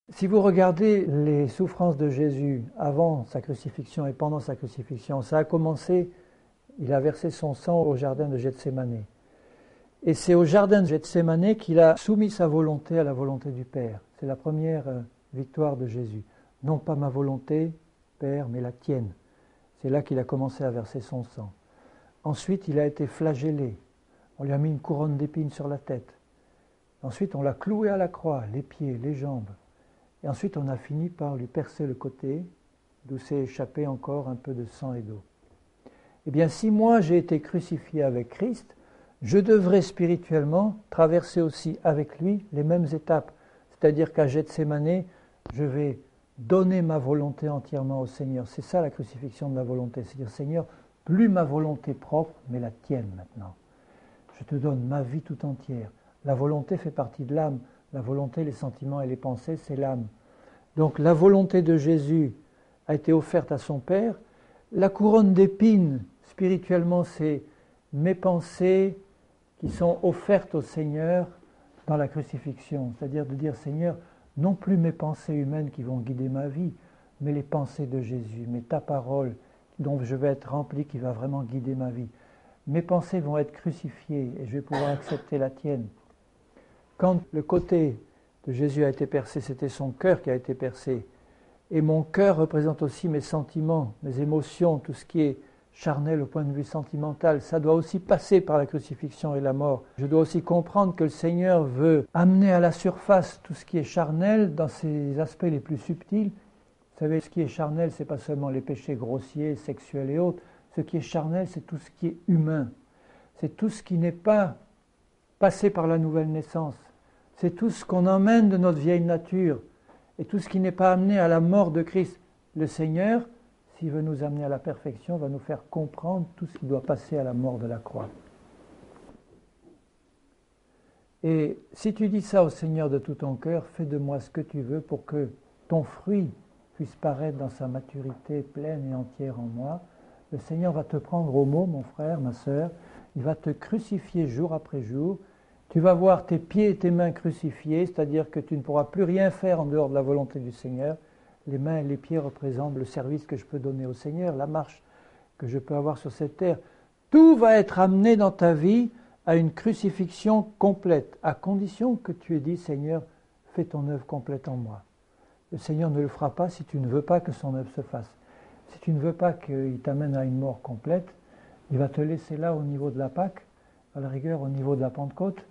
Si vous regardez les souffrances de Jésus avant sa crucifixion et pendant sa crucifixion, ça a commencé, il a versé son sang au jardin de Gethsémanée. Et c'est au jardin de Gethsémanée qu'il a soumis sa volonté à la volonté du Père. C'est la première victoire de Jésus. Non pas ma volonté, Père, mais la tienne. C'est là qu'il a commencé à verser son sang. Ensuite, il a été flagellé. On lui a mis une couronne d'épines sur la tête. Ensuite, on l'a cloué à la croix, les pieds, les jambes. Et ensuite, on a fini par lui percer le côté, d'où s'est échappé encore un peu de sang et d'eau. Eh bien, si moi j'ai été crucifié avec Christ, je devrais spirituellement traverser aussi avec lui les mêmes étapes. C'est-à-dire qu'à Gethsémanée, je vais donner ma volonté entièrement au Seigneur. C'est ça la crucifixion de la volonté. C'est-à-dire, Seigneur, plus ma volonté propre, mais la tienne maintenant. Je te donne ma vie tout entière. La volonté fait partie de l'âme. La volonté, les sentiments et les pensées, c'est l'âme. Donc la volonté de Jésus a été offerte à son Père. La couronne d'épines, spirituellement, c'est mes pensées qui sont offertes au Seigneur dans la crucifixion. C'est-à-dire de dire, Seigneur, non plus mes pensées humaines qui vont guider ma vie, mais les pensées de Jésus, mais ta parole dont je vais être rempli, qui va vraiment guider ma vie. Mes pensées vont être crucifiées et je vais pouvoir accepter la tienne. Quand le côté de Jésus a été percé, c'était son cœur qui a été percé. Et mon cœur représente aussi mes sentiments, mes émotions, tout ce qui est charnel au point de vue sentimental. Ça doit aussi passer par la crucifixion et la mort. Je dois aussi comprendre que le Seigneur veut amener à la surface tout ce qui est charnel dans ses aspects les plus subtils. Vous savez, ce qui est charnel, ce n'est pas seulement les péchés grossiers, sexuels et autres. Ce qui est charnel, c'est tout ce qui est humain. C'est tout ce qui n'est pas passé par la nouvelle naissance. C'est tout ce qu'on emmène de notre vieille nature et tout ce qui n'est pas amené à la mort de Christ. Le Seigneur, s'il veut nous amener à la perfection, va nous faire comprendre tout ce qui doit passer à la mort de la croix. Et si tu dis ça au Seigneur de tout ton cœur, fais de moi ce que tu veux pour que ton fruit puisse paraître dans sa maturité pleine et entière en moi, le Seigneur va te prendre au mot, mon frère, ma sœur, il va te crucifier jour après jour. Tu vas voir tes pieds et tes mains crucifiés, c'est-à-dire que tu ne pourras plus rien faire en dehors de la volonté du Seigneur. Les mains et les pieds représentent le service que je peux donner au Seigneur, la marche que je peux avoir sur cette terre. Tout va être amené dans ta vie à une crucifixion complète, à condition que tu aies dit, Seigneur, fais ton œuvre complète en moi. Le Seigneur ne le fera pas si tu ne veux pas que son œuvre se fasse. Si tu ne veux pas qu'il t'amène à une mort complète, il va te laisser là au niveau de la Pâque, à la rigueur au niveau de la Pentecôte.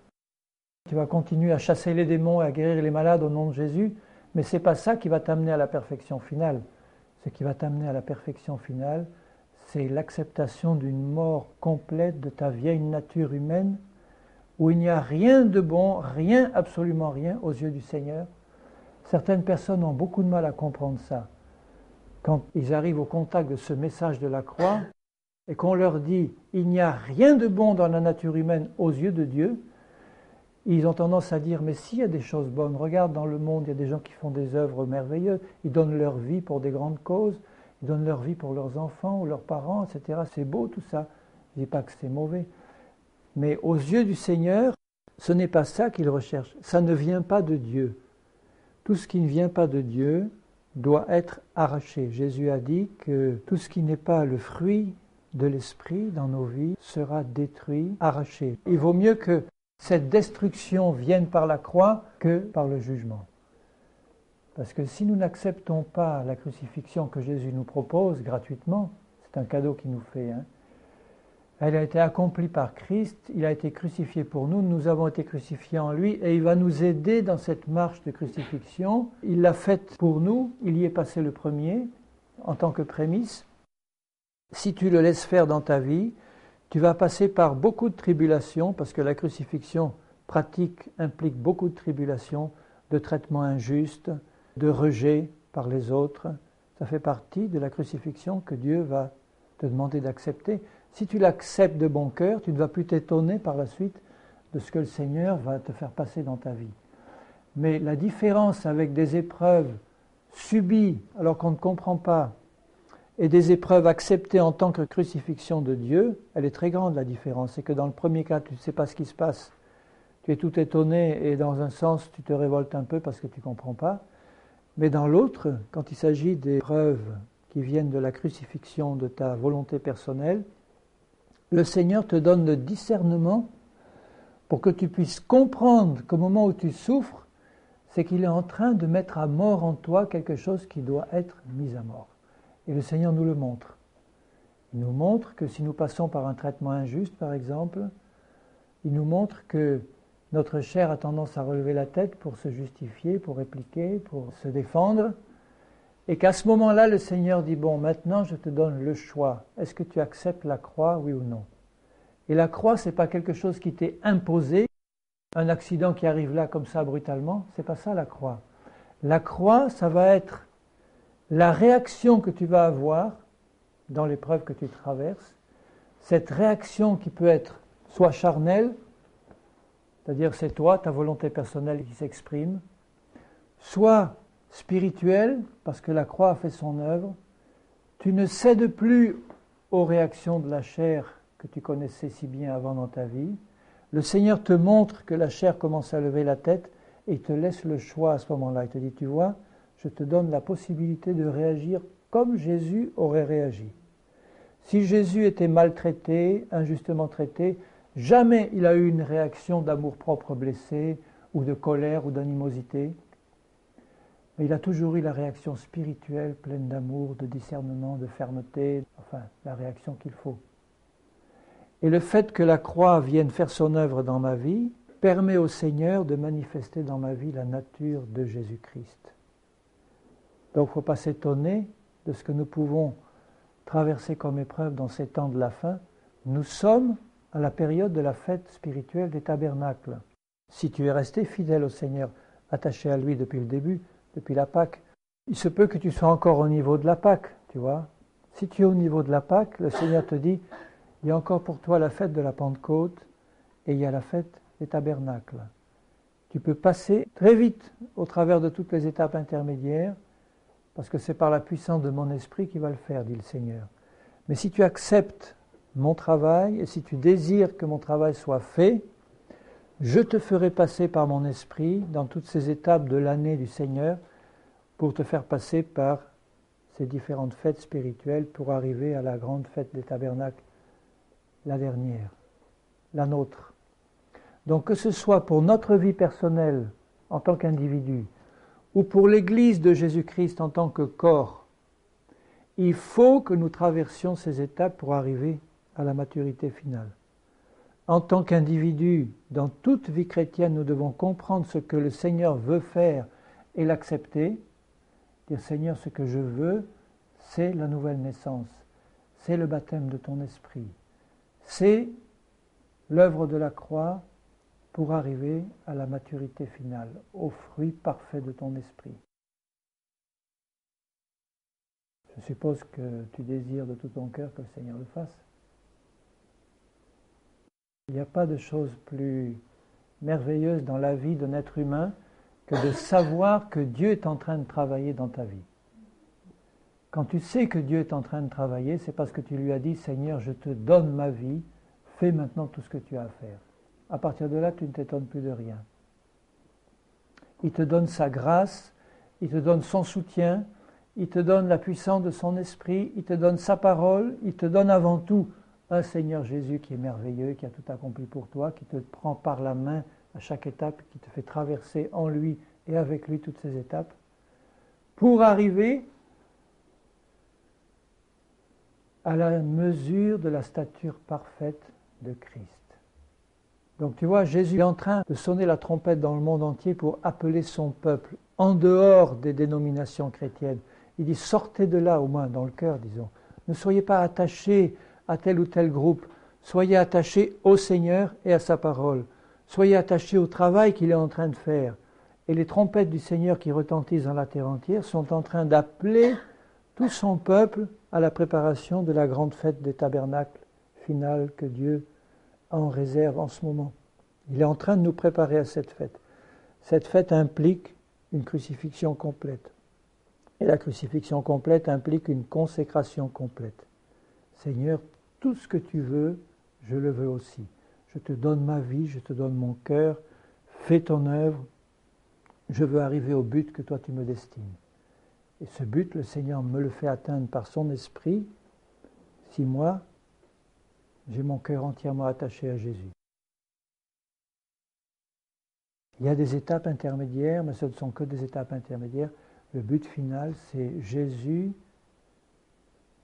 Tu vas continuer à chasser les démons et à guérir les malades au nom de Jésus, Mais ce n'est pas ça qui va t'amener à la perfection finale. Ce qui va t'amener à la perfection finale, c'est l'acceptation d'une mort complète de ta vieille nature humaine, où il n'y a rien de bon, rien, absolument rien, aux yeux du Seigneur. Certaines personnes ont beaucoup de mal à comprendre ça. Quand ils arrivent au contact de ce message de la croix, et qu'on leur dit « il n'y a rien de bon dans la nature humaine aux yeux de Dieu », ils ont tendance à dire « mais s'il y a des choses bonnes, regarde dans le monde, il y a des gens qui font des œuvres merveilleuses, ils donnent leur vie pour des grandes causes, ils donnent leur vie pour leurs enfants ou leurs parents, etc. C'est beau tout ça. » Je ne dis pas que c'est mauvais. Mais aux yeux du Seigneur, ce n'est pas ça qu'il recherche. Ça ne vient pas de Dieu. Tout ce qui ne vient pas de Dieu doit être arraché. Jésus a dit que tout ce qui n'est pas le fruit de l'esprit dans nos vies sera détruit, arraché. Il vaut mieux que cette destruction vienne par la croix que par le jugement. Parce que si nous n'acceptons pas la crucifixion que Jésus nous propose gratuitement, c'est un cadeau qu'il nous fait, elle a été accomplie par Christ, il a été crucifié pour nous, nous avons été crucifiés en lui et il va nous aider dans cette marche de crucifixion. Il l'a faite pour nous, il y est passé le premier en tant que prémisse. Si tu le laisses faire dans ta vie, tu vas passer par beaucoup de tribulations parce que la crucifixion pratique implique beaucoup de tribulations, de traitements injustes, de rejet par les autres. Ça fait partie de la crucifixion que Dieu va te demander d'accepter. Si tu l'acceptes de bon cœur, tu ne vas plus t'étonner par la suite de ce que le Seigneur va te faire passer dans ta vie. Mais la différence avec des épreuves subies alors qu'on ne comprend pas et des épreuves acceptées en tant que crucifixion de Dieu, elle est très grande la différence. C'est que dans le premier cas, tu ne sais pas ce qui se passe. Tu es tout étonné et dans un sens, tu te révoltes un peu parce que tu ne comprends pas. Mais dans l'autre, quand il s'agit d'épreuves qui viennent de la crucifixion de ta volonté personnelle, le Seigneur te donne le discernement pour que tu puisses comprendre qu'au moment où tu souffres, c'est qu'il est en train de mettre à mort en toi quelque chose qui doit être mis à mort. Et le Seigneur nous le montre. Il nous montre que si nous passons par un traitement injuste, par exemple, il nous montre que notre chair a tendance à relever la tête pour se justifier, pour répliquer, pour se défendre, et qu'à ce moment-là, le Seigneur dit « Bon, maintenant je te donne le choix. Est-ce que tu acceptes la croix, oui ou non ?» Et la croix, ce n'est pas quelque chose qui t'est imposé, un accident qui arrive là comme ça brutalement, c'est pas ça la croix. La croix, ça va être la réaction que tu vas avoir dans l'épreuve que tu traverses, cette réaction qui peut être soit charnelle, c'est-à-dire c'est toi, ta volonté personnelle qui s'exprime, soit spirituelle, parce que la croix a fait son œuvre, tu ne cèdes plus aux réactions de la chair que tu connaissais si bien avant dans ta vie. Le Seigneur te montre que la chair commence à lever la tête et il te laisse le choix à ce moment-là. Il te dit, tu vois, je te donne la possibilité de réagir comme Jésus aurait réagi. Si Jésus était maltraité, injustement traité, jamais il a eu une réaction d'amour-propre blessé ou de colère ou d'animosité. Mais il a toujours eu la réaction spirituelle, pleine d'amour, de discernement, de fermeté, enfin, la réaction qu'il faut. Et le fait que la croix vienne faire son œuvre dans ma vie permet au Seigneur de manifester dans ma vie la nature de Jésus-Christ. Donc il ne faut pas s'étonner de ce que nous pouvons traverser comme épreuve dans ces temps de la fin. Nous sommes à la période de la fête spirituelle des tabernacles. Si tu es resté fidèle au Seigneur, attaché à lui depuis le début, depuis la Pâque, il se peut que tu sois encore au niveau de la Pâque, tu vois. Si tu es au niveau de la Pâque, le Seigneur te dit, il y a encore pour toi la fête de la Pentecôte et il y a la fête des tabernacles. Tu peux passer très vite au travers de toutes les étapes intermédiaires parce que c'est par la puissance de mon esprit qui va le faire, dit le Seigneur. Mais si tu acceptes mon travail et si tu désires que mon travail soit fait, je te ferai passer par mon esprit dans toutes ces étapes de l'année du Seigneur pour te faire passer par ces différentes fêtes spirituelles pour arriver à la grande fête des tabernacles, la dernière, la nôtre. Donc que ce soit pour notre vie personnelle en tant qu'individu ou pour l'Église de Jésus-Christ en tant que corps, il faut que nous traversions ces étapes pour arriver à la maturité finale. En tant qu'individu, dans toute vie chrétienne, nous devons comprendre ce que le Seigneur veut faire et l'accepter, dire Seigneur, ce que je veux, c'est la nouvelle naissance, c'est le baptême de ton esprit, c'est l'œuvre de la croix pour arriver à la maturité finale, au fruit parfait de ton esprit. Je suppose que tu désires de tout ton cœur que le Seigneur le fasse. Il n'y a pas de chose plus merveilleuse dans la vie d'un être humain que de savoir que Dieu est en train de travailler dans ta vie. Quand tu sais que Dieu est en train de travailler, c'est parce que tu lui as dit « Seigneur, je te donne ma vie, fais maintenant tout ce que tu as à faire ». À partir de là, tu ne t'étonnes plus de rien. Il te donne sa grâce, il te donne son soutien, il te donne la puissance de son esprit, il te donne sa parole, il te donne avant tout un Seigneur Jésus qui est merveilleux, qui a tout accompli pour toi, qui te prend par la main à chaque étape, qui te fait traverser en lui et avec lui toutes ces étapes, pour arriver à la mesure de la stature parfaite de Christ. Donc tu vois, Jésus est en train de sonner la trompette dans le monde entier pour appeler son peuple, en dehors des dénominations chrétiennes. Il dit, sortez de là, au moins dans le cœur, disons. Ne soyez pas attachés à tel ou tel groupe. Soyez attachés au Seigneur et à sa parole. Soyez attachés au travail qu'il est en train de faire. Et les trompettes du Seigneur qui retentissent dans la terre entière sont en train d'appeler tout son peuple à la préparation de la grande fête des tabernacles finale que Dieu a en réserve en ce moment. Il est en train de nous préparer à cette fête. Cette fête implique une crucifixion complète. Et la crucifixion complète implique une consécration complète. Seigneur, tout ce que tu veux, je le veux aussi. Je te donne ma vie, je te donne mon cœur, fais ton œuvre. Je veux arriver au but que toi tu me destines. Et ce but, le Seigneur me le fait atteindre par son esprit, si moi, j'ai mon cœur entièrement attaché à Jésus. Il y a des étapes intermédiaires, mais ce ne sont que des étapes intermédiaires. Le but final, c'est Jésus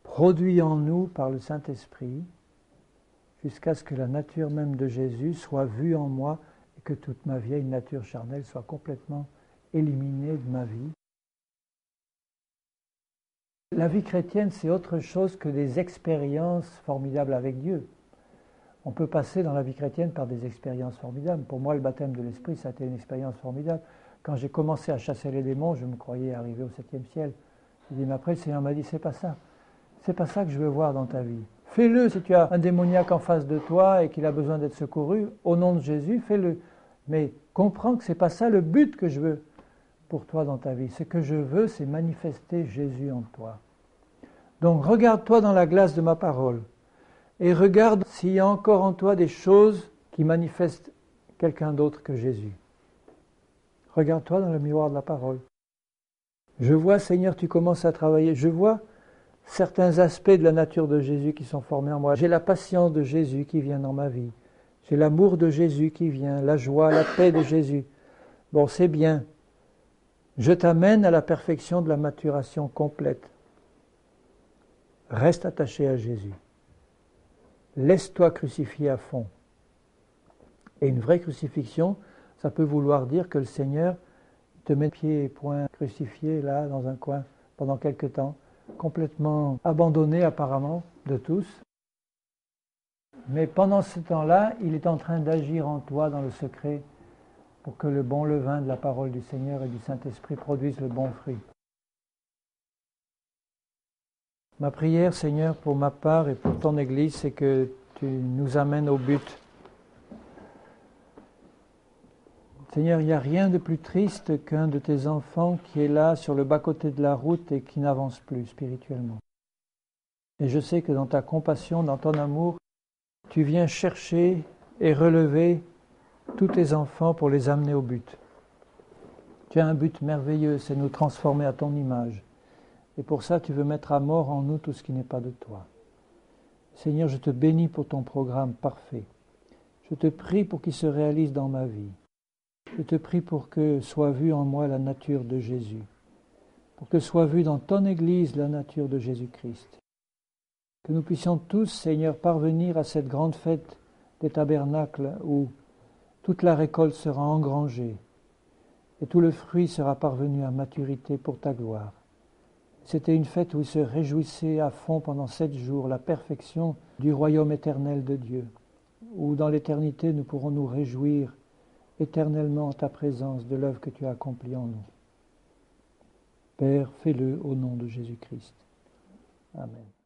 produit en nous par le Saint-Esprit, jusqu'à ce que la nature même de Jésus soit vue en moi et que toute ma vieille nature charnelle soit complètement éliminée de ma vie. La vie chrétienne, c'est autre chose que des expériences formidables avec Dieu. On peut passer dans la vie chrétienne par des expériences formidables. Pour moi, le baptême de l'Esprit, ça a été une expérience formidable. Quand j'ai commencé à chasser les démons, je me croyais arriver au 7e ciel. Je dis, mais après, le Seigneur m'a dit, c'est pas ça. C'est pas ça que je veux voir dans ta vie. Fais-le si tu as un démoniaque en face de toi et qu'il a besoin d'être secouru. Au nom de Jésus, fais-le. Mais comprends que c'est pas ça le but que je veux pour toi dans ta vie. Ce que je veux, c'est manifester Jésus en toi. Donc, regarde-toi dans la glace de ma parole et regarde s'il y a encore en toi des choses qui manifestent quelqu'un d'autre que Jésus. Regarde-toi dans le miroir de la parole. Je vois, Seigneur, tu commences à travailler. Je vois certains aspects de la nature de Jésus qui sont formés en moi. J'ai la patience de Jésus qui vient dans ma vie. J'ai l'amour de Jésus qui vient, la joie, la paix de Jésus. Bon, c'est bien. Je t'amène à la perfection de la maturation complète. Reste attaché à Jésus. Laisse-toi crucifier à fond. Et une vraie crucifixion, ça peut vouloir dire que le Seigneur te met pieds et poings crucifiés là, dans un coin, pendant quelque temps, complètement abandonné apparemment de tous. Mais pendant ce temps-là, il est en train d'agir en toi dans le secret pour que le bon levain de la parole du Seigneur et du Saint-Esprit produise le bon fruit. Ma prière, Seigneur, pour ma part et pour ton Église, c'est que tu nous amènes au but. Seigneur, il n'y a rien de plus triste qu'un de tes enfants qui est là sur le bas-côté de la route et qui n'avance plus spirituellement. Et je sais que dans ta compassion, dans ton amour, tu viens chercher et relever tous tes enfants pour les amener au but. Tu as un but merveilleux, c'est nous transformer à ton image. Et pour ça, tu veux mettre à mort en nous tout ce qui n'est pas de toi. Seigneur, je te bénis pour ton programme parfait. Je te prie pour qu'il se réalise dans ma vie. Je te prie pour que soit vue en moi la nature de Jésus. Pour que soit vue dans ton Église la nature de Jésus-Christ. Que nous puissions tous, Seigneur, parvenir à cette grande fête des tabernacles où toute la récolte sera engrangée et tout le fruit sera parvenu à maturité pour ta gloire. C'était une fête où il se réjouissait à fond pendant 7 jours, la perfection du royaume éternel de Dieu, où dans l'éternité nous pourrons nous réjouir éternellement en ta présence de l'œuvre que tu as accomplie en nous. Père, fais-le au nom de Jésus-Christ. Amen.